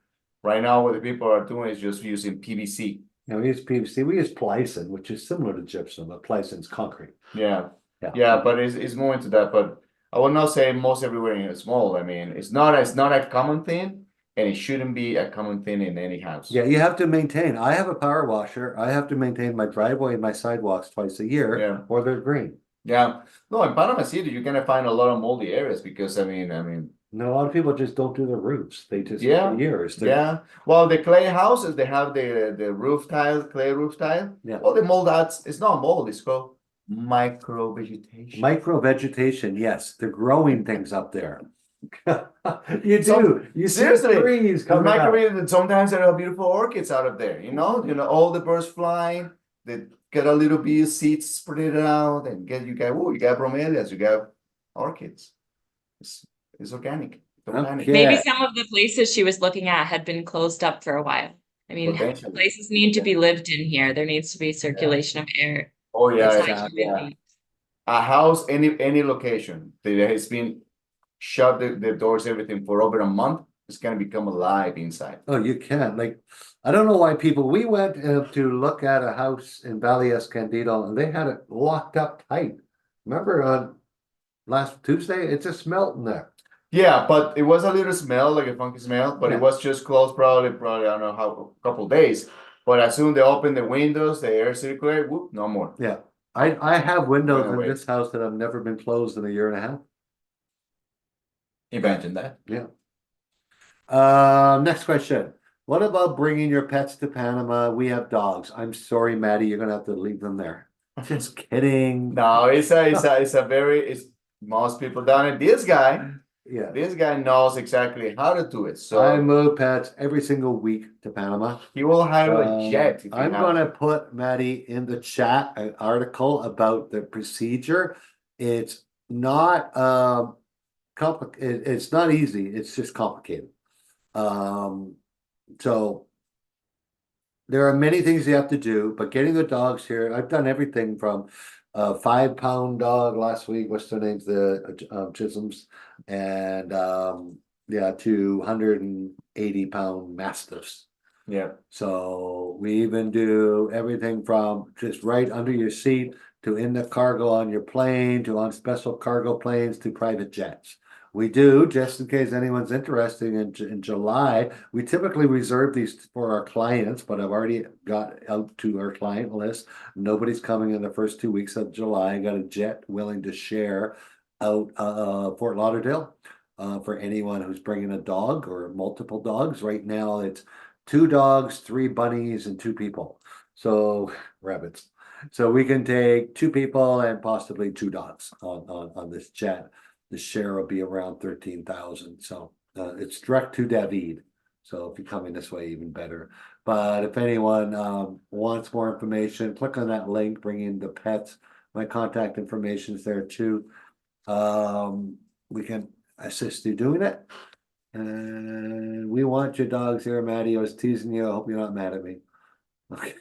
Right now, what the people are doing is just using PVC. Now we use PVC, we use Plyson, which is similar to gypsum, but Plyson's concrete. Yeah. Yeah. Yeah, but it's more into that. But I would not say most everywhere is small. I mean, it's not a common thing, and it shouldn't be a common thing in any house. Yeah, you have to maintain. I have a power washer. I have to maintain my driveway and my sidewalks twice a year, Yeah. or they're green. Yeah. No, in Panama City, you're gonna find a lot of moldy areas because I mean, No, a lot of people just don't do their roofs. They just yeah, for years. yeah. Well, the clay houses, they have the roof tile, clay roof tile. Yeah. Well, the mold that's it's not mold, it's called micro vegetation. Micro vegetation, yes, they're growing things up there. You Some- do. You see seriously, trees coming up. and sometimes there are beautiful orchids out of there. You know, all the birds flying. They get a little bit of seeds spread out, and you got bromeliads, you got orchids. It's organic. It's organic. Okay. Maybe Yeah. some of the places she was looking at had been closed up for a while. I mean, Potentially. places need to be lived in here. There needs to be circulation of air. Oh yeah, It's high exactly. humidity. a house, any location that has been shut the doors, everything for over a month, it's gonna become alive inside. Oh, you can. Like, I don't know why people, we went to look at a house in Valle Escondido and they had it locked up tight. Remember on last Tuesday? It just smelled in there. Yeah, but it was a little smell, like a funky smell, but Yeah. it was just closed probably I don't know how a couple days. But as soon they open the windows, the air circulate, whoop, no more. Yeah. I have windows Went in away. this house that have never been closed in a year and a half. Imagine that. Yeah. Next question. What about bringing your pets to Panama? We have dogs. I'm sorry, Maddie, you're gonna have to leave them there. Just kidding. No, it's a very most people done it. Yeah. This guy knows exactly how to do it. So I move pets every single week to Panama. he will hire a jet if you I'm have gonna to. put Maddie in the chat an article about the procedure. It's not complicated. It's not easy. It's just complicated. So there are many things you have to do, but getting the dogs here, I've done everything from a 5-pound dog last week. What's their names? The Chisholms, and yeah, to 180-pound mastiffs. Yeah. So we even do everything from just right under your seat to in the cargo on your plane to on special cargo planes to private jets. We do, just in case anyone's interested in July. We typically reserve these for our clients, but I've already got out to our client list. Nobody's coming in the first 2 weeks of July. I got a jet willing to share out Fort Lauderdale for anyone who's bringing a dog or multiple dogs. Right now, it's 2 dogs, 3 bunnies, and 2 people. So rabbits. So we can take 2 people and possibly 2 dogs on this jet. The share will be around 13,000. So it's direct to David. So if you're coming this way, even better. But if anyone wants more information, click on that link, bring in the pets. My contact information is there too. We can assist you doing it. And we want your dogs here, Maddie. I was teasing you. I hope you're not mad at me. Okay.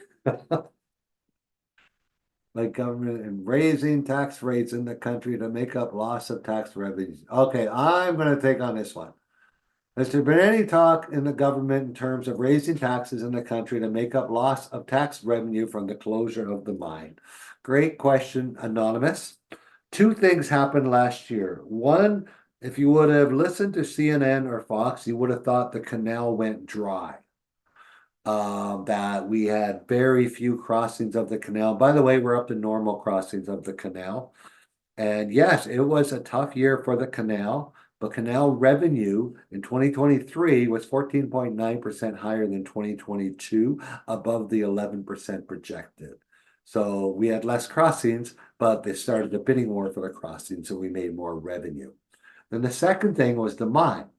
Like government and raising tax rates in the country to make up loss of tax revenues. Okay, I'm gonna take on this one. Has there been any talk in the government in terms of raising taxes in the country to make up loss of tax revenue from the closure of the mine? Great question, Anonymous. 2 things happened last year. One, if you would have listened to CNN or Fox, you would have thought the canal went dry. That we had very few crossings of the canal. By the way, we're up to normal crossings of the canal. And yes, it was a tough year for the canal, but canal revenue in 2023 was 14.9% higher than 2022, above the 11% projected. So we had less crossings, but they started a bidding war for the crossings, so we made more revenue. Then the second thing was the mine.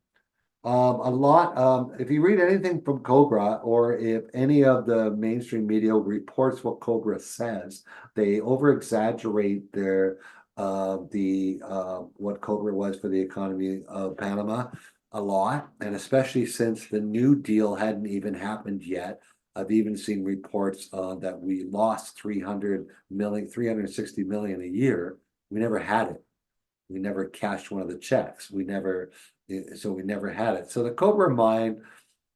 If you read anything from Cobra, or if any of the mainstream media reports what Cobra says, they over exaggerate their what Cobra was for the economy of Panama a lot, and especially since the New Deal hadn't even happened yet. I've even seen reports that we lost 360 million a year. We never had it. We never cashed one of the checks. We never had it. So the Cobra mine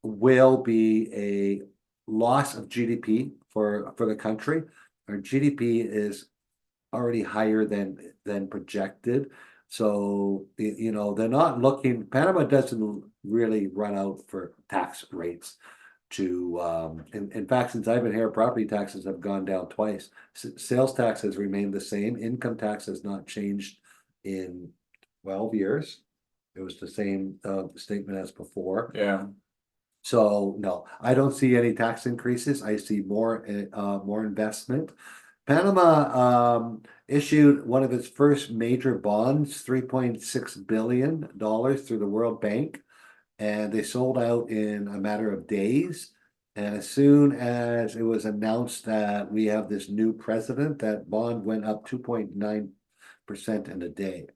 will be a loss of GDP for the country. Our GDP is already higher than projected. So they're not looking. Panama doesn't really run out for tax rates. In fact, since I've been here, property taxes have gone down twice. Sales tax has remained the same. Income tax has not changed in 12 years. It was the same statement as before. Yeah. So no, I don't see any tax increases. I see more investment. Panama issued one of its first major bonds, $3.6 billion through the World Bank, and they sold out in a matter of days. And as soon as it was announced that we have this new president, that bond went up 2.9% in a day.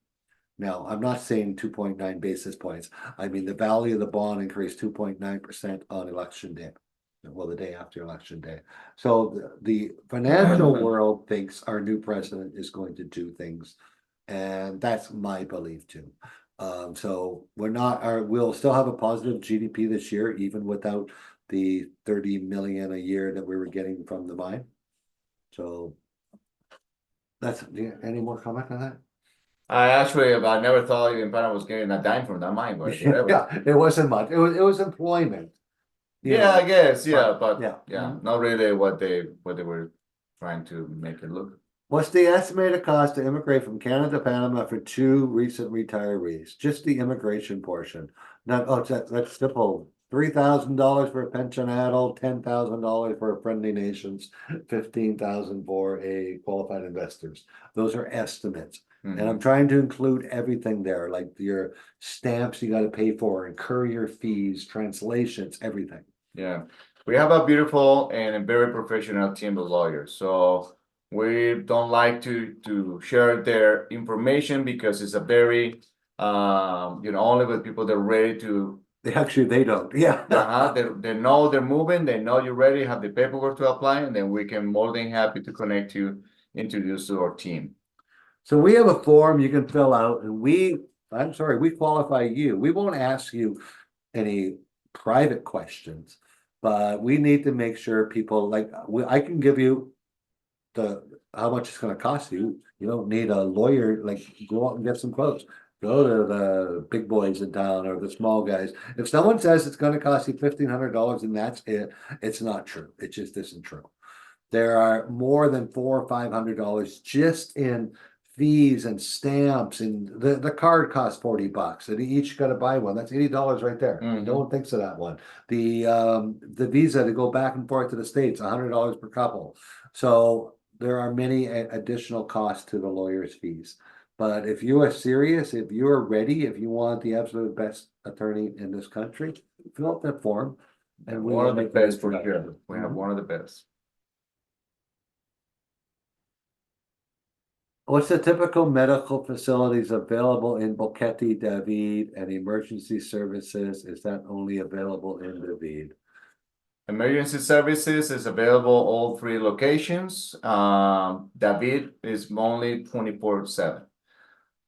Now, I'm not saying 2.9 basis points. I mean, the value of the bond increased 2.9% on election day. Well, the day after election day. So the financial world thinks our new president is going to do things. And that's my belief too. So we'll still have a positive GDP this year, even without the 30 million a year that we were getting from the mine. So any more comment on that? I never thought even Panama was getting a dime from that mine, but whatever. Yeah, it wasn't much. It was employment. Yeah, I guess, yeah, but yeah. not really what they were trying to make it look. What's the estimated cost to immigrate from Canada to Panama for 2 recent retirees? Just the immigration portion. That's simple. $3,000 for a pensionado, $10,000 for a friendly nations, 15,000 for a qualified investors. Those are estimates. And I'm trying to include everything there, like your stamps you got to pay for, and courier fees, translations, everything. Yeah, we have a beautiful and a very professional team of lawyers. So we don't like to share their information because it's a very only with people that are ready to. They don't. Yeah. They know they're moving. They know you're ready. Have the paperwork to apply, and then we can more than happy to connect you, introduce to our team. So we have a form you can fill out, and we qualify you. We won't ask you any private questions, but we need to make sure people I can give you how much it's going to cost you. You don't need a lawyer, go out and get some quotes. Go to the big boys in town or the small guys. If someone says it's going to cost you $1,500 and that's it, it's not true. It just isn't true. There are more than $400 or $500 just in fees and stamps, and the card costs $40, and you each got to buy one. That's $80 right there. Mhm. No one thinks of that one. The visa to go back and forth to the States, $100 per couple. So there are many additional costs to the lawyer's fees. But if you are serious, if you are ready, if you want the absolute best attorney in this country, fill out that form. And we One will of the make an best for introduction. sure. We have Mhm. one of the best. What's the typical medical facilities available in Boquete, David, and emergency services? Is that only available in David? Emergency services is available all three locations. David is only 24/7.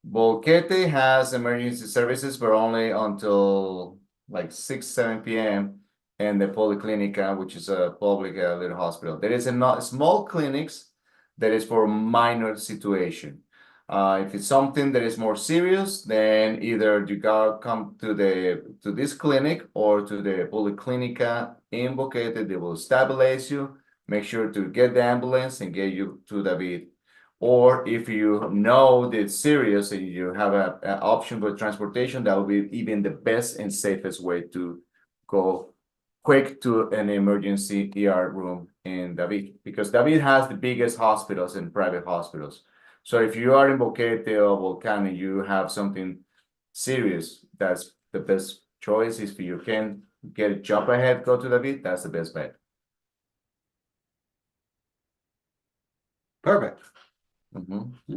Boquete has emergency services, but only until like 6, 7 p.m. And the Policlinica, which is a public little hospital. There is a not small clinics that is for minor situation. If it's something that is more serious, then either you gotta come to this clinic or to the Policlinica in Boquete. They will stabilize you, make sure to get the ambulance and get you to David. Or if you know that it's serious and you have an option for transportation, that will be even the best and safest way to go quick to an emergency ER room in David, because David has the biggest hospitals and private hospitals. So if you are in Boquete or Volcan and you have something serious, that's the best choice. If you can get a job ahead, go to David, that's the best bet. Perfect.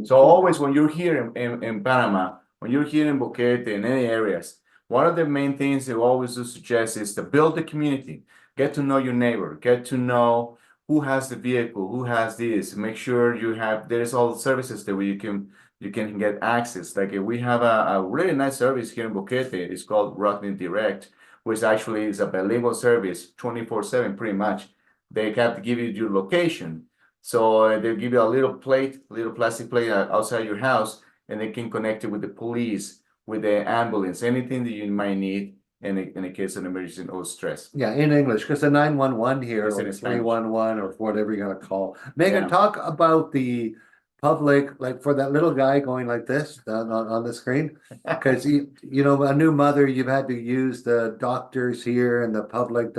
So always when you're here in Panama, when you're here in Boquete, in any areas, one of the main things they always do suggest is to build the community, get to know your neighbor, get to know who has the vehicle, who has this, make sure you have, there's all the services that you can get access. Like we have a really nice service here in Boquete, it's called Rockland Direct, which actually is a bilingual service, 24/7 pretty much. They have to give you your location. So they'll give you a little plate, little plastic plate outside your house, and they can connect it with the police, with the ambulance, anything that you might need in a case of emergency or stress. Yeah, in English, because the 911 here It's or in the Spanish. 311 or whatever you're gonna call. Megan, Yeah. talk about the public, like for that little guy going like this on the screen. Because you know, a new mother, you've had to use the doctors here and the public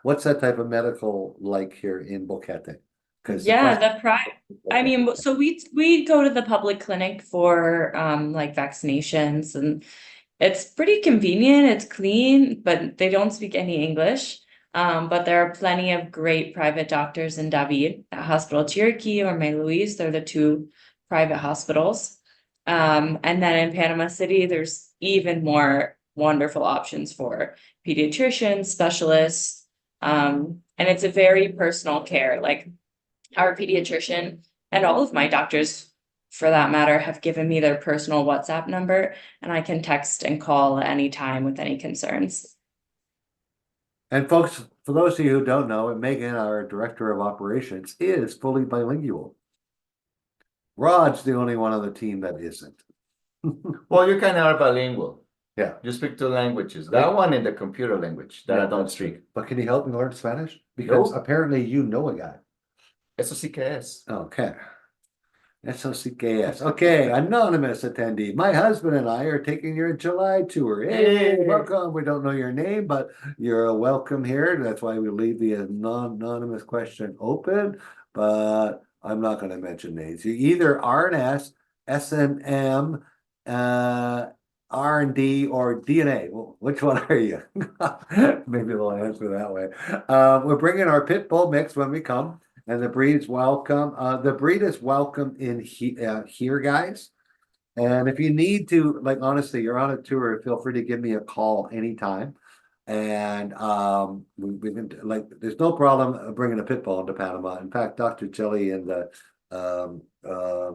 what's that type of medical like here in Boquete? Because Yeah, I mean, so we go to the public clinic for like vaccinations, and it's pretty convenient, it's clean, but they don't speak any English. But there are plenty of great private doctors in David, at Hospital Chiriquí or May Louise, they're the two private hospitals. And then in Panama City, there's even more wonderful options for pediatricians, specialists. And it's a very personal care. Like our pediatrician and all of my doctors, for that matter, have given me their personal WhatsApp number, and I can text and call at any time with any concerns. And folks, for those of you who don't know, Megan, our director of operations, is fully bilingual. Rod's the only one on the team that isn't. Well, you kind of are bilingual. Yeah. You speak two languages. That one in the computer language that I don't that's true. speak. But can you help me learn Spanish? Because No. apparently you know a guy. Eso sí que es. Okay. Eso sí que es. Okay, anonymous attendee. My husband and I are taking your July tour. Hey, Hey. welcome. We don't know your name, but you're welcome here. That's why we leave the anonymous question open, but I'm not going to mention names. You either R&S, S&M, R&D, or DNA. Well, which one are you? Maybe they'll answer that way. We're bringing our pit bull mix when we come. And the breed's welcome. The breed is welcome in here, guys. And if you need to, like, honestly, you're on a tour, feel free to give me a call anytime. And we can, like, there's no problem bringing a pit bull into Panama. In fact, Dr. Jelly in the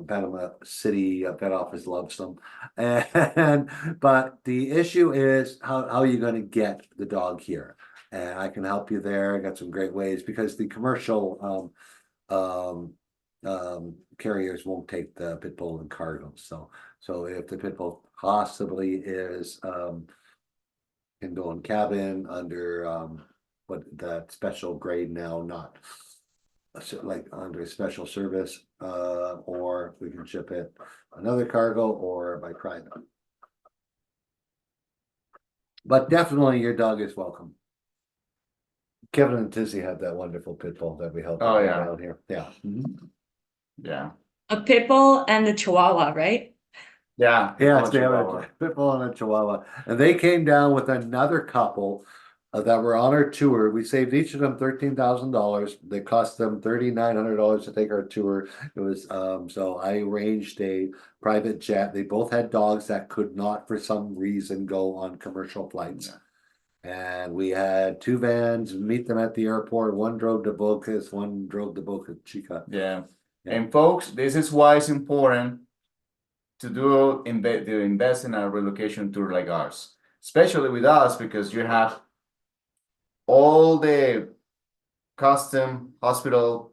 Panama City vet office loves them. And but the issue is how are you going to get the dog here? And I can help you there. I got some great ways because the commercial carriers won't take the pit bull and cargo. So if the pit bull possibly is, can go in cabin under, what that special grade now, not like under special service, or we can ship it another cargo or by private. But definitely your dog is welcome. Kevin and Tizzy had that wonderful pit bull that we helped Oh, bring yeah. down here. Yeah. Yeah. A pit bull and a chihuahua, right? Yeah. Yes, they have Chihuahua. a pit bull and a chihuahua, and they came down with another couple that were on our tour. We saved each of them $13,000. They cost them $3,900 to take our tour. It was so I arranged a private jet. They both had dogs that could not, for some reason, go on commercial flights. Yeah. And we had two vans meet them at the airport. One drove to Bocas, one drove to Boca Chica. Yeah. Yeah. And folks, this is why it's important to invest in a relocation tour like ours, especially with us, because you have all the custom hospital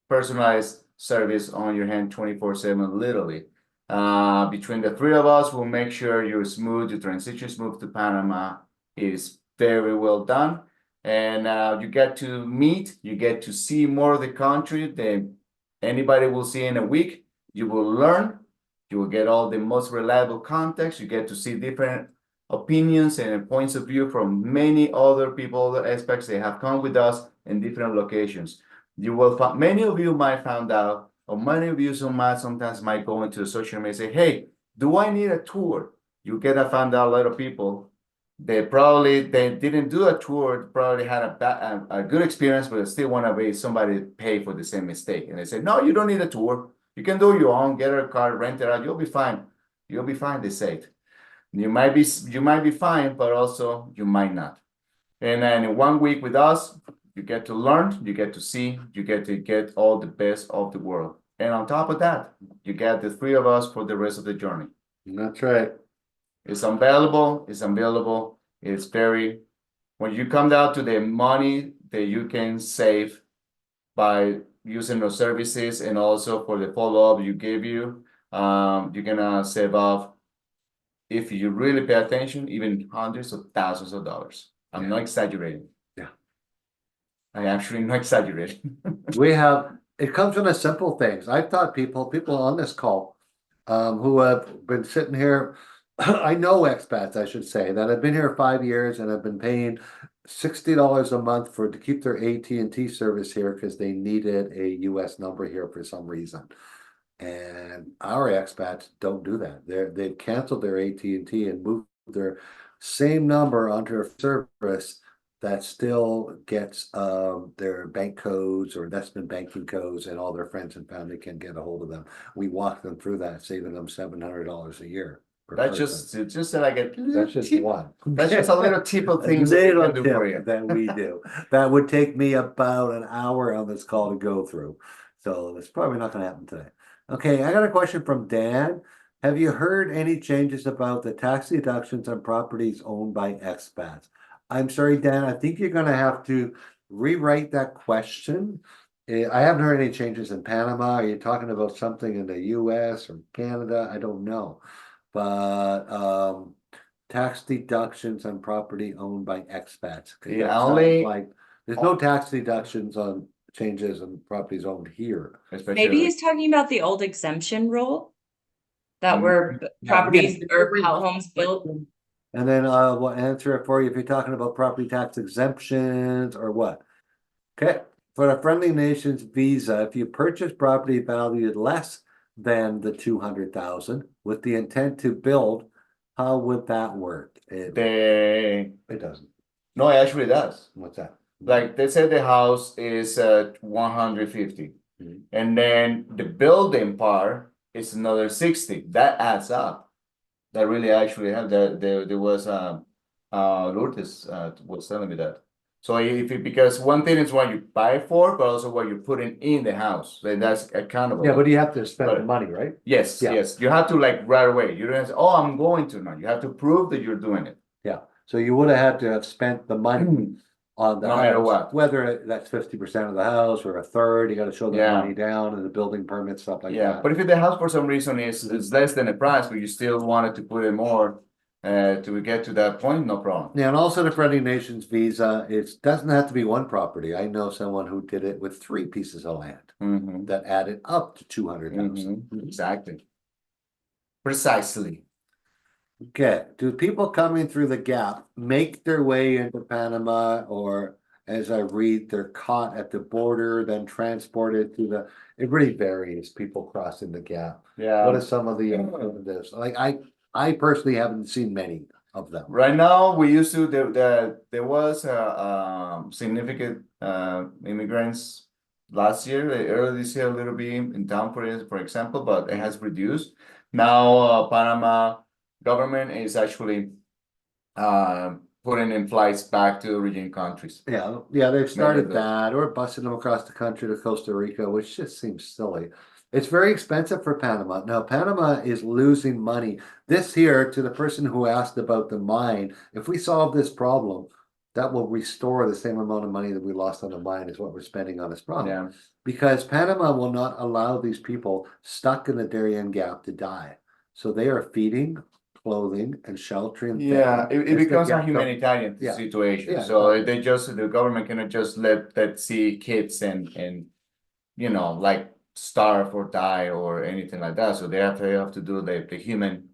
personalized service on your hand 24/7, literally. Between the three of us, we'll make sure you're smooth, your transition smooth to Panama is very well done. And you get to meet, you get to see more of the country than anybody will see in a week. You will learn, you will get all the most reliable context, you get to see different opinions and points of view from many other people, other experts. They have come with us in different locations. You will find, many of you might find out, or many of you sometimes might go into the social media and say, hey, do I need a tour? You get to find out a lot of people, they didn't do a tour, probably had a good experience, but they still want to be somebody pay for the same mistake. And they say, no, you don't need a tour. You can do your own, get a car, rent it out, you'll be fine. You'll be fine, they say. You might be fine, but also you might not. And then in 1 week with us, you get to learn, you get to see, you get to get all the best of the world. And on top of that, you get the three of us for the rest of the journey. That's right. It's unavailable, it's very, when you come down to the money that you can save by using those services and also for the follow-up you give you, you're gonna save off, if you really pay attention, even hundreds of thousands of dollars. I'm not exaggerating. Yeah. I actually not exaggerating. It comes from the simple things. I've taught people on this call, who have been sitting here, I know expats, I should say, that have been here 5 years and have been paying $60 a month to keep their AT&T service here because they needed a US number here for some reason. And our expats don't do that. They've canceled their AT&T and moved their same number onto a service that still gets their bank codes or investment banking codes, and all their friends and family can get a hold of them. We walk them through that, saving them $700 a year. That's just like a That's just tip. one. That's just a little tip of A things that we little can do for tip you. that we do. That would take me about an hour on this call to go through. So it's probably not gonna happen today. Okay, I got a question from Dan. Have you heard any changes about the tax deductions on properties owned by expats? I'm sorry, Dan, I think you're gonna have to rewrite that question. I haven't heard any changes in Panama. Are you talking about something in the US or Canada? I don't know. But tax deductions on property owned by expats. 'Cause Yeah, that sounds only- like there's no tax deductions on changes in properties owned here. Especially Maybe he's talking about the old exemption rule. That Mm, were properties or homes built. And then we'll answer it for you if you're talking about property tax exemptions or what. Okay, for the Friendly Nations visa, if you purchase property valued less than the 200,000 with the intent to build, how would that work? It doesn't. No, it actually does. What's that? Like they said the house is 150. Mhm. And then the building part is another 60. That adds up. That really actually have that there was Lourdes was telling me that. So because one thing is what you buy for, but also what you're putting in the house. Then that's accountable. Yeah, but you have to spend the But- money, right? Yes, Yeah. yes. You have to like right away. You don't say, oh, I'm going to now. You have to prove that you're doing it. Yeah, so you would have had to have spent the money on the No matter house, what. whether that's 50% of the house or a third, you gotta show the Yeah. money down and the building permit, stuff like Yeah, that. but if the house for some reason is less than the price, but you still wanted to put in more to get to that point, no problem. Yeah, and also the Friendly Nations visa, it doesn't have to be one property. I know someone who did it with 3 pieces of land Mhm, that added up to 200,000. mhm, exactly. Precisely. Okay, do people coming through the gap make their way into Panama, or as I read, they're caught at the border, then transported to the, it really varies, people crossing the gap. What Yeah. are some of the alternatives? Like I personally haven't seen many of them. Right now, we used to there was significant immigrants last year, early this year, a little bit in town, for example, but it has reduced. Now, Panama government is actually putting in flights back to origin countries. Yeah, they've started those. that, or busing them across the country to Costa Rica, which just seems silly. It's very expensive for Panama. Now, Panama is losing money. This here, to the person who asked about the mine, if we solve this problem, that will restore the same amount of money that we lost on the mine as what we're spending on this problem. Yeah. Because Panama will not allow these people stuck in the Darien Gap to die. So they are feeding, clothing, and sheltering Yeah, them it as the becomes a gap humanitarian Yeah. situation. Yeah, So exactly. the government cannot just let see kids and like starve or die or anything like that. So they have to do the human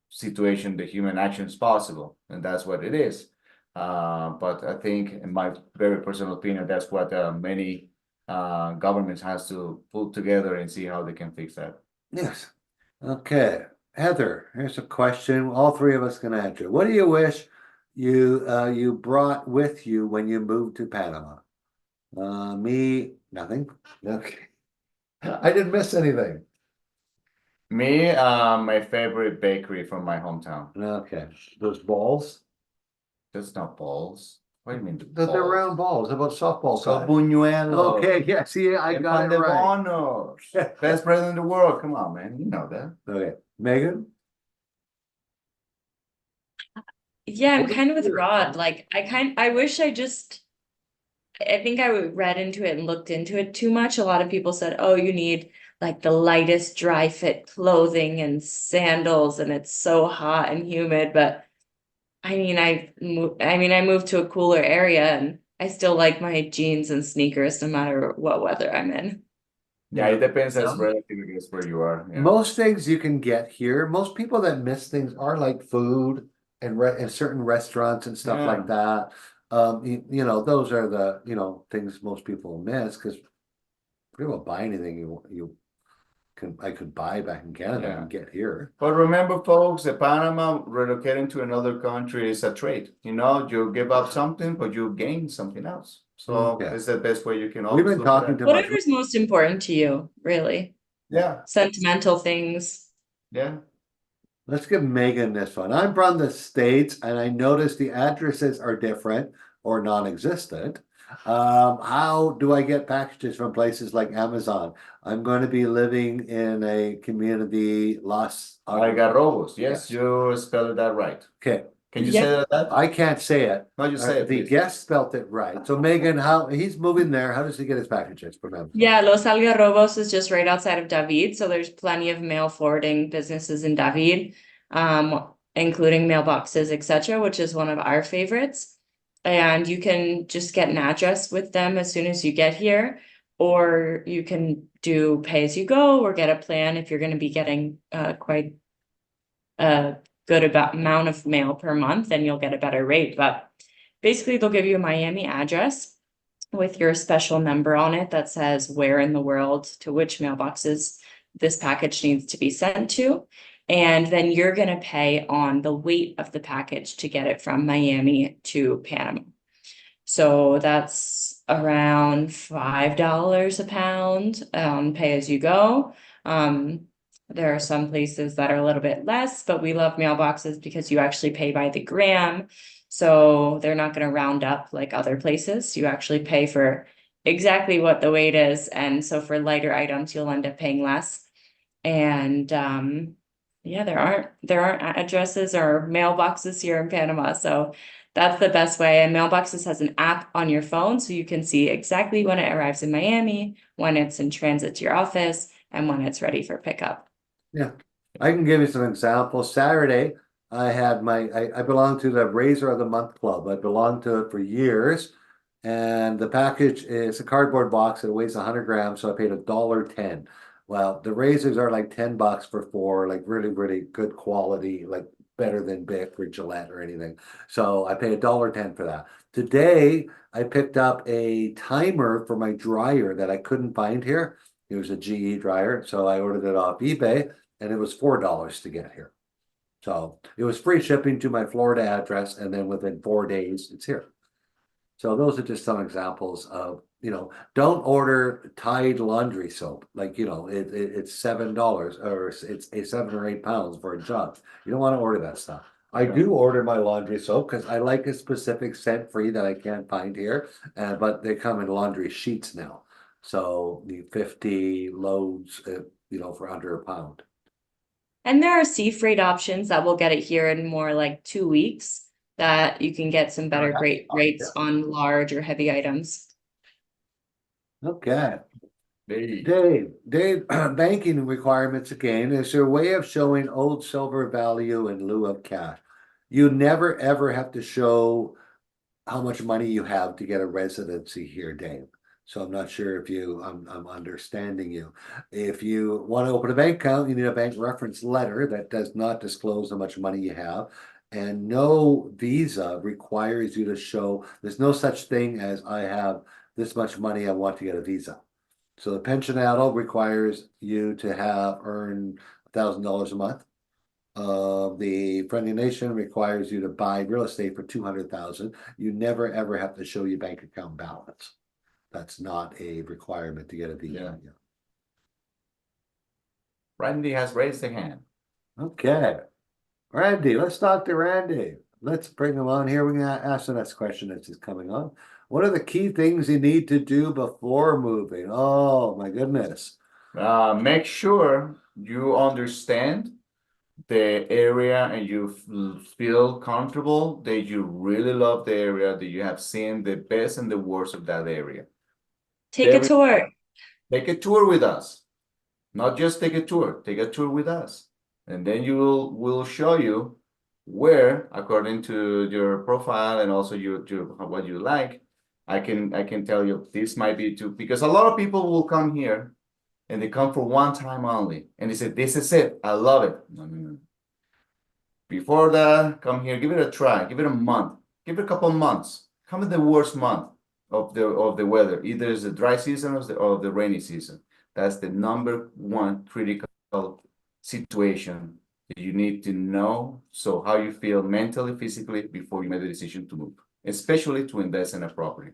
situation, the human actions possible, and that's what it is. But I think, in my very personal opinion, that's what many governments has to pull together and see how they can fix that. Yes. Okay. Heather, here's a question. All 3 of us can answer. What do you wish you brought with you when you moved to Panama? Me, nothing. Okay. I didn't miss anything. Me, my favorite bakery from my hometown. Okay. Those balls? That's not balls. What do you mean They're balls? round balls, about softball So size. buñuelos. Okay, yeah, see, I and got pan it de right. bonos. Best bread in the world. Come on, man. You know that. Okay. Megan? Yeah, I'm Over kind of with here. Rod. Like I wish I think I read into it and looked into it too much. A lot of people said, "Oh, you need like the lightest dry fit clothing and sandals, and it's so hot and humid." But I moved to a cooler area, and I still like my jeans and sneakers no matter what weather I'm in. Yeah, it depends as So- relative, I guess, where you are. Yeah. Most things you can get here. Most people that miss things are like food and certain restaurants and stuff like that. Those are the things most people miss because you don't buy anything I could buy back in Canada Yeah. and get here. But remember, folks, that Panama relocating to another country is a trade. You give up something, but you gain something else. So Yeah. it's the best way you can We've always been look at talking it. too much. Whatever's most important to you, really. Yeah, Sentimental things. yeah. Let's give Megan this one. I'm from the States and I noticed the addresses are different or non-existent. How do I get packages from places like Amazon? I'm going to be living in a community, Los Algarrobos. Yes. Yes, you spelled that right. Okay, Can you Yeah. say that? I can't say it. No, you say it, The please. guest spelt it right. So Megan, how he's moving there? How does he get his packages from Amazon? Yeah, Los Algarrobos is just right outside of David, so there's plenty of mail forwarding businesses in David, including mailboxes, etc., which is one of our favorites. And you can just get an address with them as soon as you get here, or you can do pay as you go or get a plan if you're going to be getting quite a good amount of mail per month, then you'll get a better rate. But basically, they'll give you a Miami address with your special number on it that says where in the world to which mailboxes this package needs to be sent to. And then you're going to pay on the weight of the package to get it from Miami to Panama. So that's around $5 a pound, pay as you go. There are some places that are a little bit less, but we love mailboxes because you actually pay by the gram. So they're not going to round up like other places. You actually pay for exactly what the weight is. And so for lighter items, you'll end up paying less. And Yeah, there aren't addresses or mailboxes here in Panama, so that's the best way. And Mailboxes has an app on your phone, so you can see exactly when it arrives in Miami, when it's in transit to your office, and when it's ready for pickup. Yeah, I can give you some examples. Saturday, I belong to the Razor of the Month Club. I belonged to it for years. And the package is a cardboard box. It weighs 100 grams, so I paid $1.10. Well, the razors are like $10 for four, like really, really good quality, like better than Bic or Gillette or anything. So I paid $1.10 for that. Today, I picked up a timer for my dryer that I couldn't find here. It was a GE dryer, so I ordered it off eBay and it was $4 to get here. So it was free shipping to my Florida address, and then within 4 days, it's here. So those are just some examples of, don't order Tide laundry soap. Like, it's $7 or it's a 7 or 8 pounds for a jug. You don't want to order that stuff. I do order my laundry soap because I like a specific scent free that I can't find here. But they come in laundry sheets now. So the 50 loads, for under a pound. And there are sea freight options that will get it here in more like 2 weeks, that you can get some better great rates on large or heavy items. Okay. Hey. Dave, banking requirements again. Is there a way of showing old silver value in lieu of cash? You never ever have to show how much money you have to get a residency here, Dave. So I'm not sure if I'm understanding you. If you want to open a bank account, you need a bank reference letter that does not disclose how much money you have. And no visa requires you to show, there's no such thing as I have this much money, I want to get a visa. So the pensionado requires you to have earned $1,000 a month. The Friendly Nation requires you to buy real estate for 200,000. You never ever have to show your bank account balance. That's not a requirement to get a visa. Yeah. Randy has raised a hand. Okay, Randy, let's talk to Randy. Let's bring him on here. We're gonna ask the next question that's just coming on. What are the key things you need to do before moving? Oh my goodness. Make sure you understand the area and you feel comfortable, that you really love the area, that you have seen the best and the worst of that area. Take a tour. Take a tour with us. Not just take a tour with us. And then we'll show you where, according to your profile and also your what you like, I can tell you this might be too, because a lot of people will come here and they come for one time only and they say, this is it, I love it. No. Before that, come here, give it a try, give it a month, give it a couple months. Come in the worst month of the weather, either it's the dry season or the rainy season. That's the number one critical situation that you need to know. So how you feel mentally, physically before you make the decision to move, especially to invest in a property.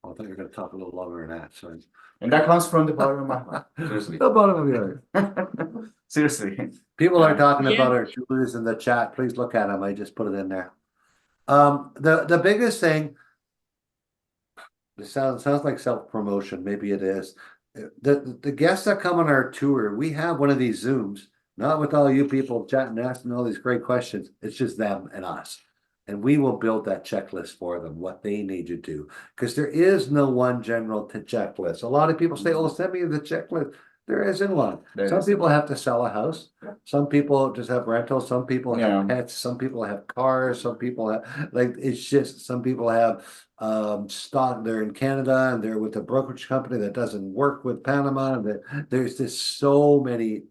I thought you were going to talk a little longer than that. Sorry. And that comes from the bottom of my heart. Seriously. The bottom of your heart. Seriously. People are talking Yeah. about our tours in the chat. Please look at them. I just put it in there. The biggest thing, it sounds like self-promotion. Maybe it is. The guests that come on our tour, we have one of these Zooms, not with all you people chatting and asking all these great questions. It's just them and us. And we will build that checklist for them, what they need to do. Because there is no one general checklist. A lot of people say, oh, send me the checklist. There isn't one. Some people have to sell a house. Some people just have rentals. Some people have pets. Some people have cars. Some people have, it's just, some people have stock. They're in Canada and they're with a brokerage company that doesn't work with Panama. There's just so many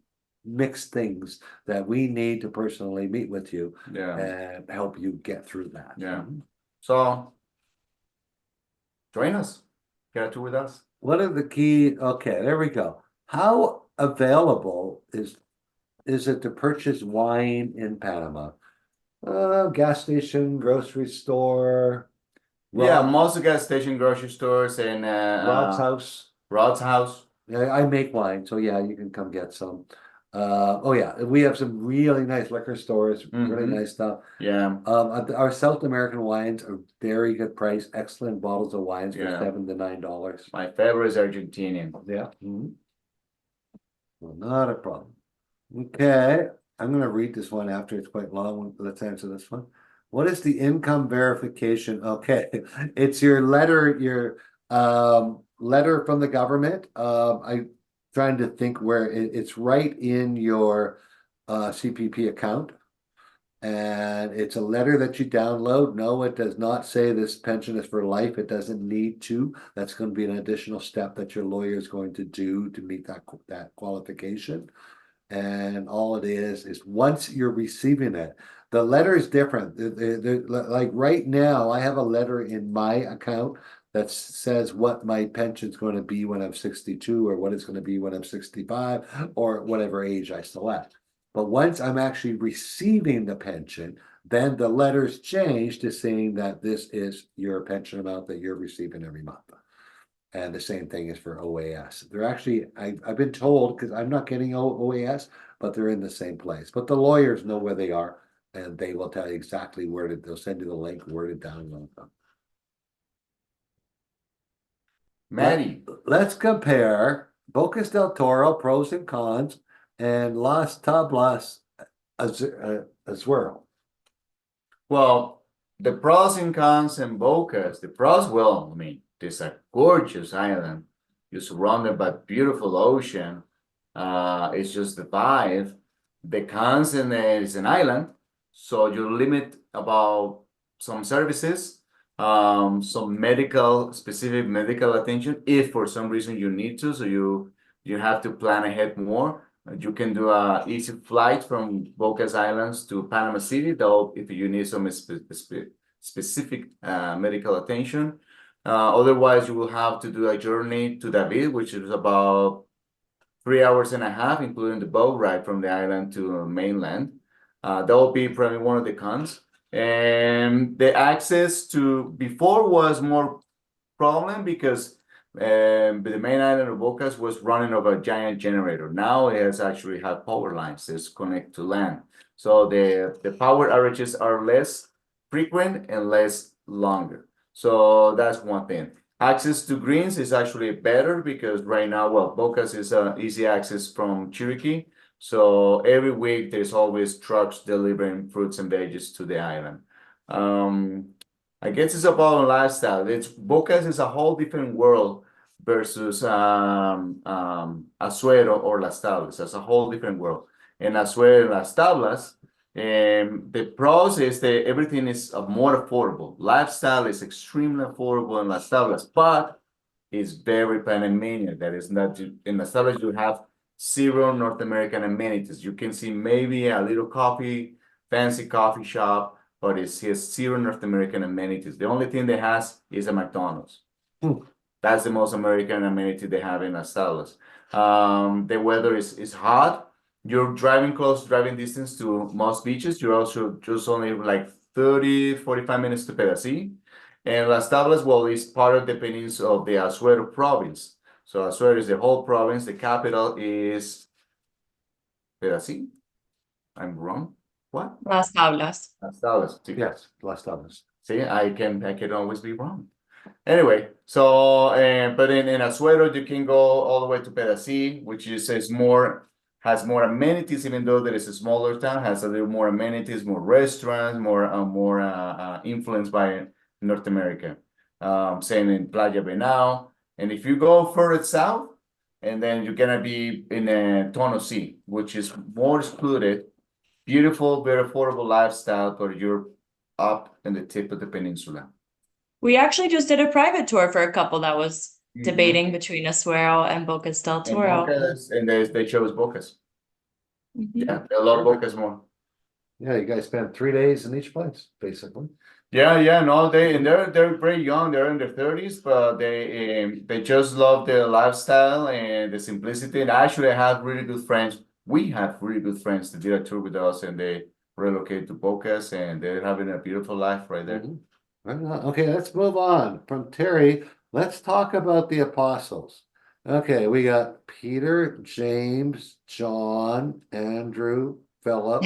mixed things that we need to personally meet with you and help you get through that. Yeah. So join us. Get a tour with us. What are the key? Okay, there we go. How available is it to purchase wine in Panama? Gas station, grocery store. Most gas station, grocery stores, and Rod's house. Rod's house. Yeah, I make wine, so yeah, you can come get some. Oh yeah, we have some really nice liquor stores, really nice stuff. Yeah. Our South American wines are very good price, excellent bottles of wines for $7 to $9. My favorite is Argentinian. Yeah. Well, not a problem. Okay, I'm gonna read this one after it's quite long. Let's answer this one. What is the income verification? Okay, it's your letter from the government. I'm trying to think where it's right in your CPP account. And it's a letter that you download. No, it does not say this pension is for life. It doesn't need to. That's going to be an additional step that your lawyer is going to do to meet that qualification. And all it is once you're receiving it, the letter is different. Like right now, I have a letter in my account that says what my pension's going to be when I'm 62 or what it's going to be when I'm 65 or whatever age I select. But once I'm actually receiving the pension, then the letters change to saying that this is your pension amount that you're receiving every month. And the same thing is for OAS. They're actually, I've been told, because I'm not getting OAS, but they're in the same place. But the lawyers know where they are, and they will tell you exactly they'll send you the link where to download them. Maddie, Let's compare Bocas del Toro, pros and cons, and Las Tablas Azuero. well, the pros and cons and Bocas. The pros, well, I mean, this is a gorgeous island. You're surrounded by beautiful ocean. It's just the vibe. The cons and it's an island, so you limit about some services, some specific medical attention if for some reason you need to. So you have to plan ahead more. You can do a easy flight from Bocas Islands to Panama City, though if you need some specific medical attention. Otherwise, you will have to do a journey to David, which is about 3 hours and a half, including the boat ride from the island to mainland. That will be probably one of the cons. And the access to before was more problem because the main island of Bocas was running over a giant generator. Now it has actually had power lines that connect to land. So the power outages are less frequent and less longer. So that's one thing. Access to greens is actually better because right now, well, Bocas is easy access from Chiriquí. So every week there's always trucks delivering fruits and veggies to the island. I guess it's about lifestyle. It's Bocas is a whole different world versus Azuero or Las Tablas. It's a whole different world. In Azuero and Las Tablas, the pros is that everything is more affordable. Lifestyle is extremely affordable in Las Tablas, but it's very Panamanian. That is not in Las Tablas. You have zero North American amenities. You can see maybe a little fancy coffee shop, but it has zero North American amenities. The only thing they has is a McDonald's. That's the most American amenity they have in Las Tablas. The weather is hot. You're driving distance to most beaches. You're also just only like 30, 45 minutes to Pedací. And Las Tablas, well, is part of the peninsula of the Azuero province. So Azuero is the whole province. The capital is Pedací. I'm wrong. What? Las Tablas. Las Tablas. Sí. Yes, Las Tablas. See, I can always be wrong. Anyway, so but in Azuero you can go all the way to Pedací, which has more amenities, even though there is a smaller town, has a little more amenities, more restaurants, more influenced by North America. Same in Playa Benao. And if you go further south, and then you're gonna be in Tono Sea, which is more excluded, beautiful, very affordable lifestyle, but you're up in the tip of the peninsula. We actually just did a private tour for a couple that was Mhm. debating between Azuero and Bocas del And Toro. Bocas, and they chose Bocas. Mhm. Yeah, they love Bocas more. Yeah, you guys spent 3 days in each place, basically. Yeah, no, they're very young, they're in their 30s, but they just love the lifestyle and the simplicity. And actually, I have really good friends. We have really good friends that did a tour with us, and they relocated to Bocas, and they're having a beautiful life right there. Mhm. Right on. Okay, let's move on from Terry. Let's talk about the apostles. Okay, we got Peter, James, John, Andrew, Philip.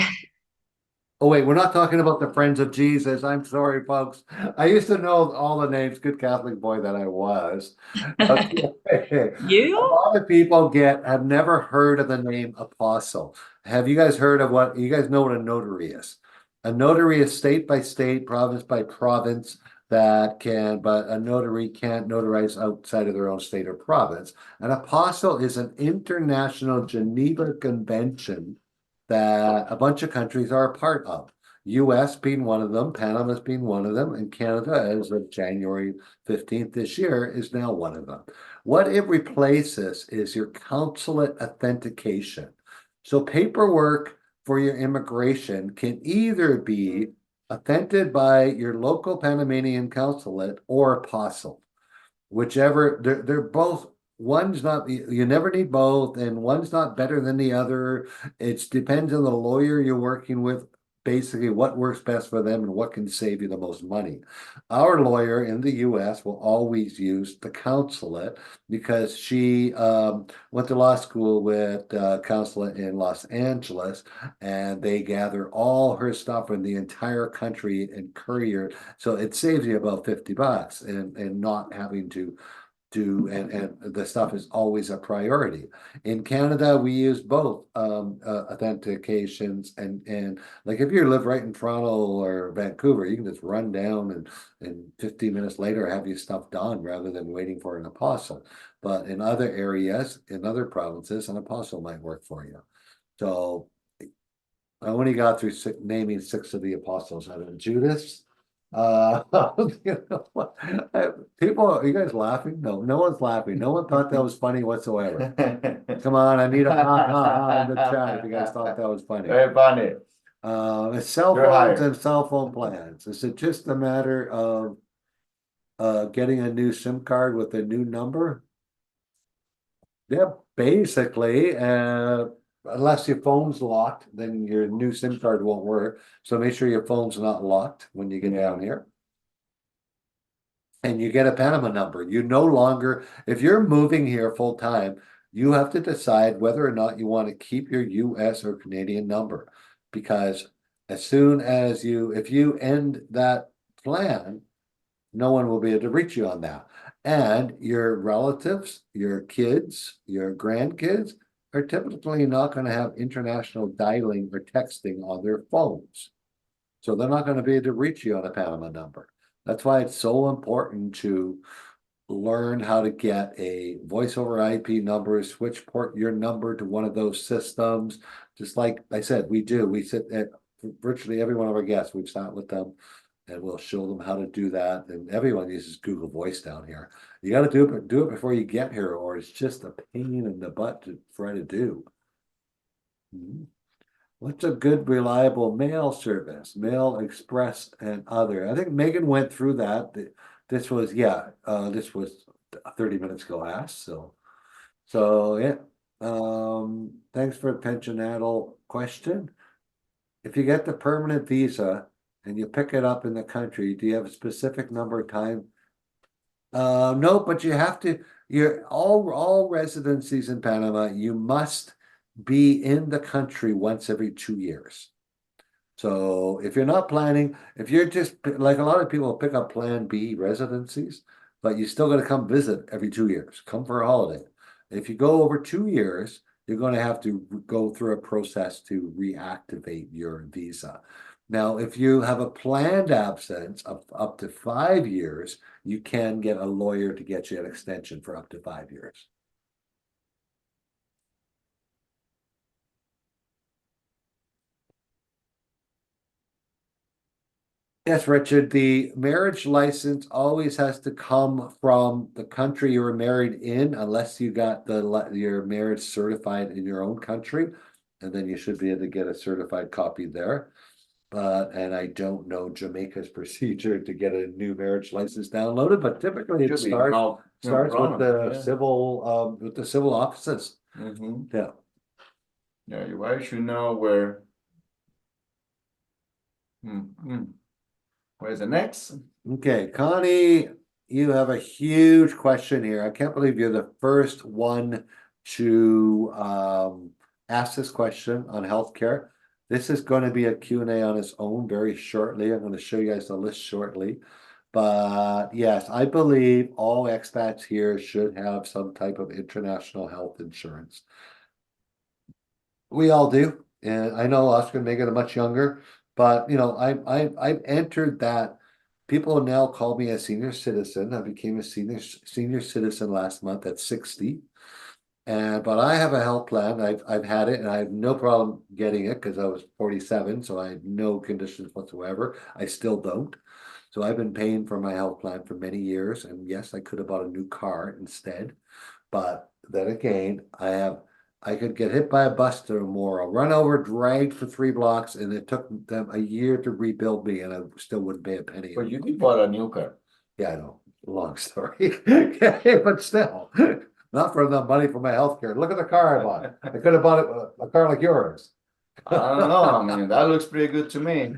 Oh, wait, we're not talking about the Friends of Jesus. I'm sorry, folks. I used to know all the names, good Catholic boy that I was. Okay. A You? lot of people have never heard of the name apostle. Have you guys heard of you guys know what a notary is? A notary is state by state, province by province but a notary can't notarize outside of their own state or province. An apostle is an international Geneva Convention that a bunch of countries are a part of. US being one of them, Panama's being one of them, and Canada, as of January 15th this year, is now one of them. What it replaces is your consulate authentication. So paperwork for your immigration can either be authenticated by your local Panamanian consulate or apostle. Whichever, they're both, one's not, you never need both, and one's not better than the other. It depends on the lawyer you're working with, basically what works best for them and what can save you the most money. Our lawyer in the US will always use the consulate because she went to law school with consulate in Los Angeles, and they gather all her stuff in the entire country and courier. So it saves you about $50 and not having to do, and the stuff is always a priority. In Canada, we use both authentications, and like if you live right in Toronto or Vancouver, you can just run down and 15 minutes later have your stuff done rather than waiting for an apostle. But in other areas, in other provinces, an apostle might work for you. So I only got through naming 6 of the apostles. I don't Judas. You know what? People, are you guys laughing? No, no one's laughing. No one thought that was funny whatsoever. Come on, I need a ha ha ha in the chat if you guys thought that was funny. Very funny. Cell You're phones hired. and cell phone plans. Is it just a matter of getting a new SIM card with a new number? Yeah, basically, unless your phone's locked, then your new SIM card won't work. So make sure your phone's not locked when you get down here. And you get a Panama number. You no longer, if you're moving here full time, you have to decide whether or not you want to keep your US or Canadian number. Because as soon as if you end that plan, no one will be able to reach you on that. And your relatives, your kids, your grandkids are typically not going to have international dialing or texting on their phones. So they're not going to be able to reach you on a Panama number. That's why it's so important to learn how to get a voice over IP number, switch port your number to one of those systems. Just like I said, we sit at virtually every one of our guests, we've sat with them and we'll show them how to do that. And everyone uses Google Voice down here. You got to do it before you get here, or it's just a pain in the butt to try to do. What's a good, reliable mail service? Mail Express and other. I think Megan went through that. This was 30 minutes ago asked. So yeah. Thanks for attention, Adel question. If you get the permanent visa and you pick it up in the country, do you have a specific number of time? No, but you have to. All residencies in Panama, you must be in the country once every 2 years. So if you're not planning, if you're just like a lot of people pick up Plan B residencies, but you still got to come visit every 2 years, come for a holiday. If you go over 2 years, you're going to have to go through a process to reactivate your visa. Now, if you have a planned absence of up to 5 years, you can get a lawyer to get you an extension for up to 5 years. Yes, Richard, the marriage license always has to come from the country you were married in, unless you got your marriage certified in your own country, and then you should be able to get a certified copy there. And I don't know Jamaica's procedure to get a new marriage license downloaded, but typically it starts with the civil offices. Yeah. Yeah, your wife should know where. Where's the next? Okay, Connie, you have a huge question here. I can't believe you're the first one to ask this question on healthcare. This is going to be a Q&A on its own very shortly. I'm going to show you guys the list shortly. But yes, I believe all expats here should have some type of international health insurance. We all do, and I know Oscar may get much younger, but you know, I've entered that. People now call me a senior citizen. I became a senior citizen last month at 60. And but I have a health plan. I've had it and I have no problem getting it because I was 47, so I had no conditions whatsoever. I still don't. So I've been paying for my health plan for many years, and yes, I could have bought a new car instead. But then again, I could get hit by a bus tomorrow, run over, dragged for 3 blocks, and it took them a year to rebuild me, and I still wouldn't pay a penny. But you did bought a new car. Yeah, I know. Long story. Okay, but still, not for the money for my health care. Look at the car I bought. I could have bought a car like yours. I don't know. I mean, that looks pretty good to me.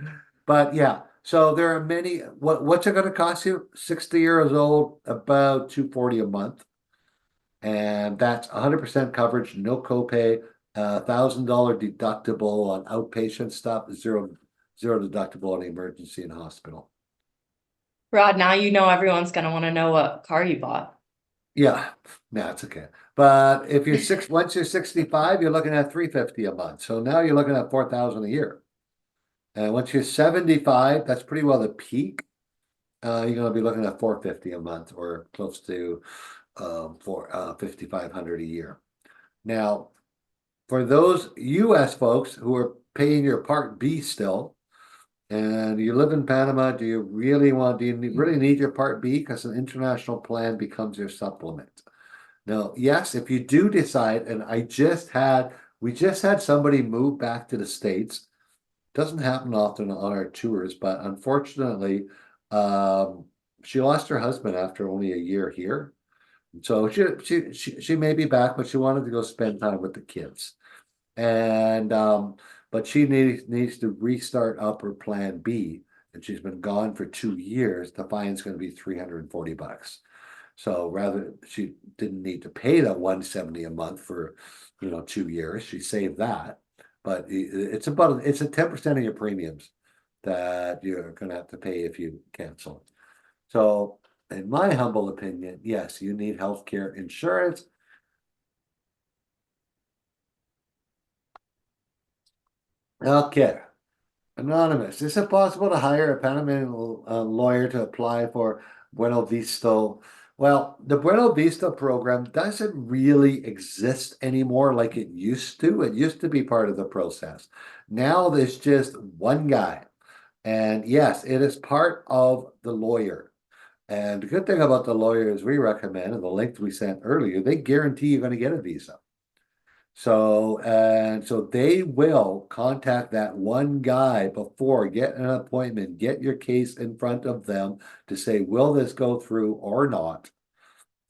But yeah, so there are many. What's it going to cost you? 60 years old, about $240 a month, and that's 100% coverage, no copay, $1,000 deductible on outpatient stuff, zero deductible on emergency and hospital. Rod, now you know everyone's gonna want to know what car you bought. Yeah, no, it's okay. But if you're once you're 65, you're looking at $350 a month. So now you're looking at $4,000 a year. And once you're 75, that's pretty well the peak. You're going to be looking at $450 a month or close to $5,500 a year. Now, for those US folks who are paying your Part B still, and you live in Panama, do you really need your Part B? Because an international plan becomes your supplement. Now, yes, if you do decide, and we just had somebody move back to the States. Doesn't happen often on our tours, but unfortunately, she lost her husband after only a year here. So she may be back, but she wanted to go spend time with the kids. And but she needs to restart up her plan B, and she's been gone for 2 years. The fine's going to be $340. So rather, she didn't need to pay that $170 a month for 2 years. She saved that, but it's a 10% of your premiums that you're going to have to pay if you cancel. So, in my humble opinion, yes, you need healthcare insurance. Okay. Anonymous. Is it possible to hire a Panamanian lawyer to apply for Buena Vista? Well, the Buena Vista program doesn't really exist anymore like it used to. It used to be part of the process. Now there's just one guy. And yes, it is part of the lawyer. And the good thing about the lawyers we recommend and the link we sent earlier, they guarantee you're going to get a visa. So they will contact that one guy before, get an appointment, get your case in front of them to say, will this go through or not?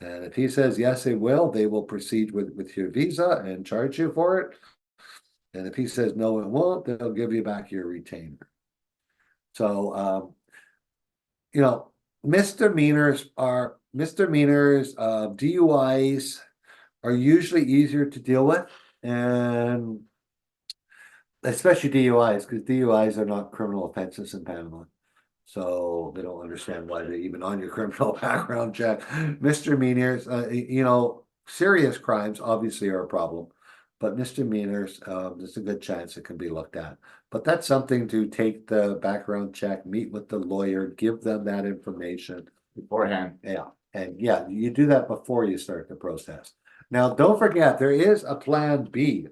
And if he says yes, it will, they will proceed with your visa and charge you for it. And if he says no, it won't, they'll give you back your retainer. So, misdemeanors, DUIs are usually easier to deal with, and especially DUIs, because DUIs are not criminal offenses in Panama. So they don't understand why they're even on your criminal background check. Misdemeanors, serious crimes obviously are a problem, but misdemeanors, there's a good chance it can be looked at. But that's something to take the background check, meet with the lawyer, give them that information beforehand. Yeah, and yeah, you do that before you start the process. Now, don't forget, there is a plan B.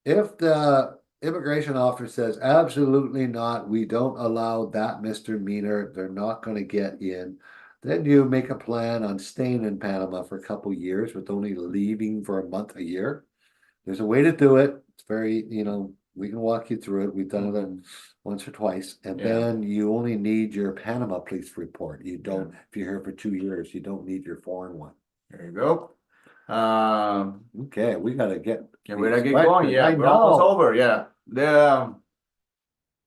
If the immigration officer says, absolutely not, we don't allow that misdemeanor, they're not going to get in, then you make a plan on staying in Panama for a couple years with only leaving for a month a year. There's a way to do it. It's very, we can walk you through it. We've done it once or twice. And then you only need your Panama police report. You don't, if you're here for 2 years, you don't need your foreign one. There you go. Okay, we gotta get going. Yeah, we're almost over. Yeah.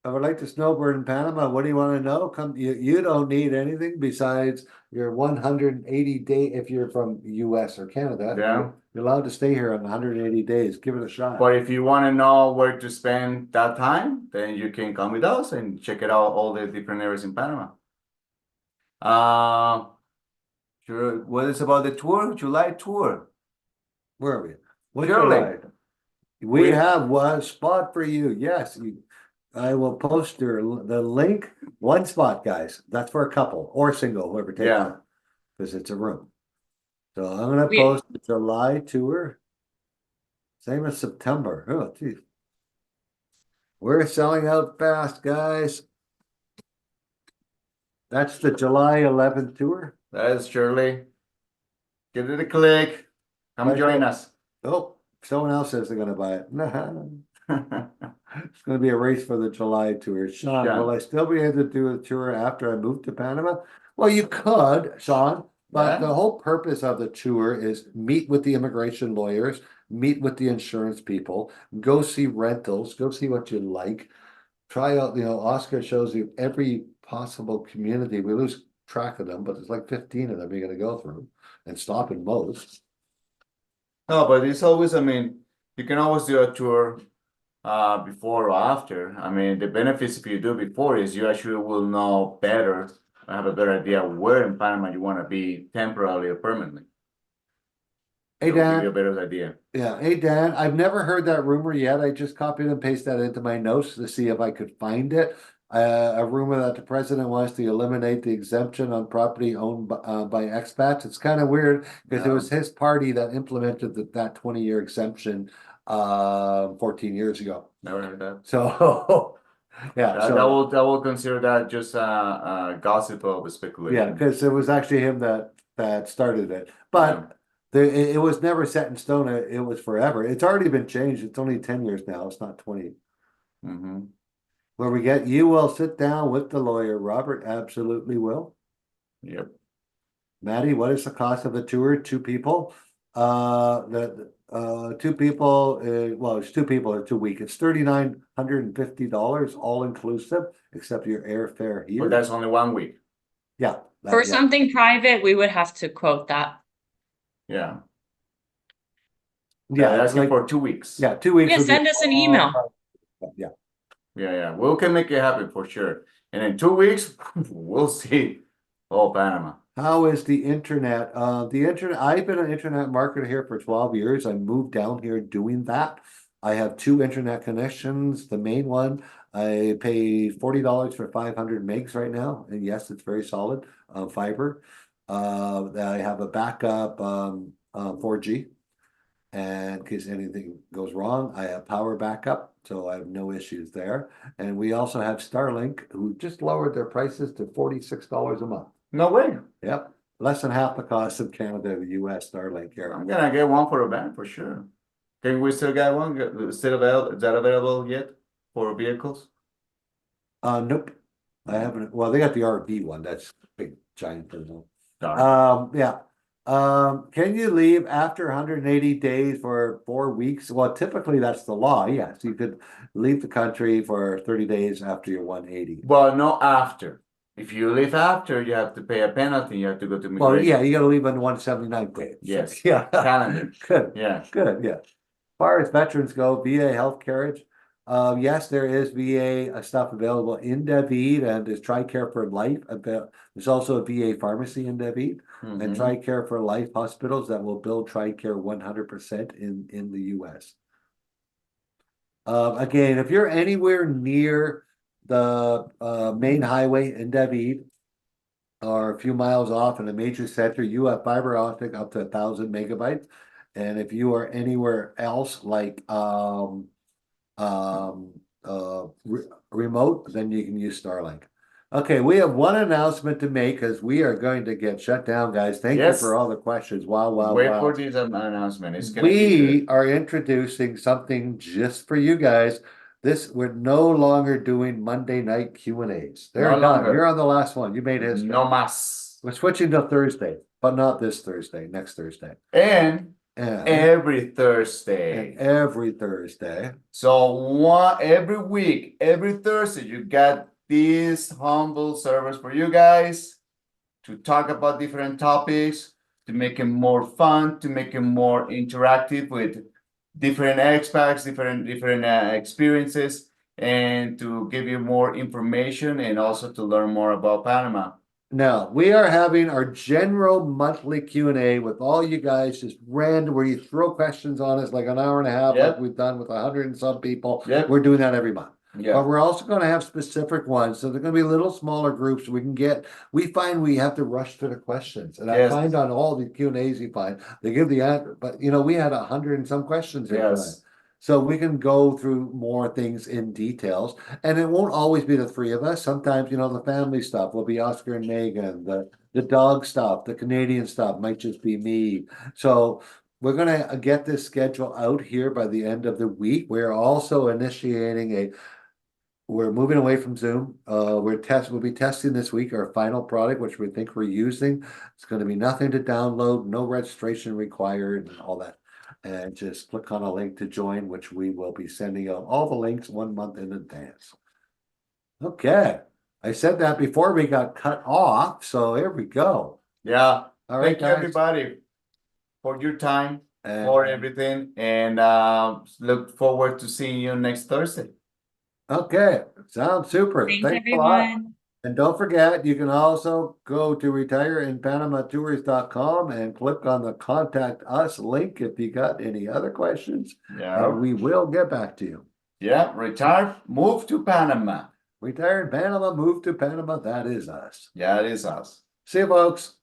I would like to snowboard in Panama. What do you want to know? Come, you don't need anything besides your 180 day. If you're from US or Canada, Yeah. you're allowed to stay here on 180 days. Give it a shot. But if you want to know where to spend that time, then you can come with us and check it out all the different areas in Panama. Sure. What is about the tour? July tour. Where are we? What's Surely. your ride? We have one spot for you. Yes, I will post the link. One spot, guys. That's for a couple or single, whoever takes Yeah. it, because it's a room. So I'm gonna We- post the July tour. Same as September. Oh, geez. We're selling out fast, guys. That's the July 11th tour. That is Shirley. Give it a click. Come Right join there. us. Oh, someone else says they're gonna buy it. It's gonna be a race for the July tour. Sean, Yeah. will I still be able to do a tour after I move to Panama? Well, you could, Sean, but Yeah. the whole purpose of the tour is meet with the immigration lawyers, meet with the insurance people, go see rentals, go see what you like. Try out, Oscar shows you every possible community. We lose track of them, but there's like 15 of them you're gonna go through and stop in most. No, but it's always, I mean, you can always do a tour before or after. I mean, the benefits if you do before is you actually will know better, have a better idea where in Panama you want to be temporarily or permanently. Hey, It'll give Dan. you a better idea. Yeah, hey Dan, I've never heard that rumor yet. I just copied and pasted that into my notes to see if I could find it. A rumor that the president wants to eliminate the exemption on property owned by expats. It's kind of weird because it No. was his party that implemented that 20-year exemption 14 years ago. Never heard that. So yeah, That will consider that just gossip of yeah, speculation. because it was actually him that started it. But it was never set in stone. It was forever. It's already been changed. It's only 10 years now. It's not 20. Mm-hmm. Where you will sit down with the lawyer. Robert absolutely will. Yep. Maddie, what is the cost of the tour? Two people. Two people. Well, it's 2 people or 2 weeks. It's $3,950 all inclusive, except your airfare here. But that's only 1 week. Yeah. For yeah. something private, we would have to quote that. Yeah. Yeah, That's like for 2 weeks. yeah, 2 weeks. Yeah, would be send us an all email. private. Yeah. Yeah. We can make it happen for sure. And in 2 weeks, we'll see all Panama. How is the internet? The internet, I've been an internet marketer here for 12 years. I moved down here doing that. I have 2 internet connections. The main one, I pay $40 for 500 megs right now. And yes, it's very solid fiber. I have a backup 4G. And in case anything goes wrong, I have power backup, so I have no issues there. And we also have Starlink, who just lowered their prices to $46 a month. No way. Yep, less than half the cost of Canada, the US Starlink here. I'm gonna get one for a van for sure. Can we still get one? Still available? Is that available yet for vehicles? Nope, I haven't. Well, they got the RV one. That's big giant thing. Darn. Yeah. Can you leave after 180 days for 4 weeks? Well, typically that's the law. Yes, you could leave the country for 30 days after your 180. Well, no, after. If you leave after, you have to pay a penalty. You have to go to Well, immigration. yeah, you gotta leave on 179 days. Yes. Yeah. Calendar. Good, Yeah. good, yeah. As far as veterans go, VA health carriage. Yes, there is VA stuff available in David, and there's TRICARE for Life. There's also a VA pharmacy in David. And Mhm. TRICARE for Life hospitals that will bill TRICARE 100% in the US. Again, if you're anywhere near the main highway in David or a few miles off in a major center, you have fiber optic up to 1,000 megabytes. And if you are anywhere else like remote, then you can use Starlink. Okay, we have one announcement to make because we are going to get shut down, guys. Thank you Yes. for all the questions. Wow, wow, Wait wow. for this announcement. It's gonna be We good. are introducing something just for you guys. We're no longer doing Monday night Q&As. They're No done. longer. You're on the last one. You made history. No más. We're switching to Thursday, but not this Thursday, next Thursday. And and every Thursday. every Thursday. So every week, every Thursday, you got this humble service for you guys to talk about different topics, to make it more fun, to make it more interactive with different expats, different experiences, and to give you more information and also to learn more about Panama. Now, we are having our general monthly Q&A with all you guys, just random, where you throw questions on us like an hour and a half, like Yep. we've done with 100 and some people. Yep. We're doing that every month. Yeah. But we're also going to have specific ones. So they're going to be little smaller groups we find we have to rush through the questions. And I Yes. find on all the Q&As you find, they give the answer, but you know, we had 100 and some questions here tonight. Yes. So we can go through more things in details, and it won't always be the three of us. Sometimes, you know, the family stuff will be Oscar and Megan, the dog stuff, the Canadian stuff might just be me. So we're gonna get this schedule out here by the end of the week. We're also initiating we're moving away from Zoom. We'll be testing this week our final product, which we think we're using. It's going to be nothing to download, no registration required, and all that. And just click on a link to join, which we will be sending out all the links 1 month in advance. Okay, I said that before we got cut off, so here we go. Yeah. All right, Thank you, guys. everybody, for your time, And for everything, and look forward to seeing you next Thursday. okay, sounds super. Thanks, Thanks a lot. everyone. And don't forget, you can also go to retireinpanamatours.com and click on the contact us link if you got any other questions. Yeah. And we will get back to you. Yeah. Retire, move to Panama. Retire in Panama, move to Panama. That is us. Yeah, it is us. See you, folks.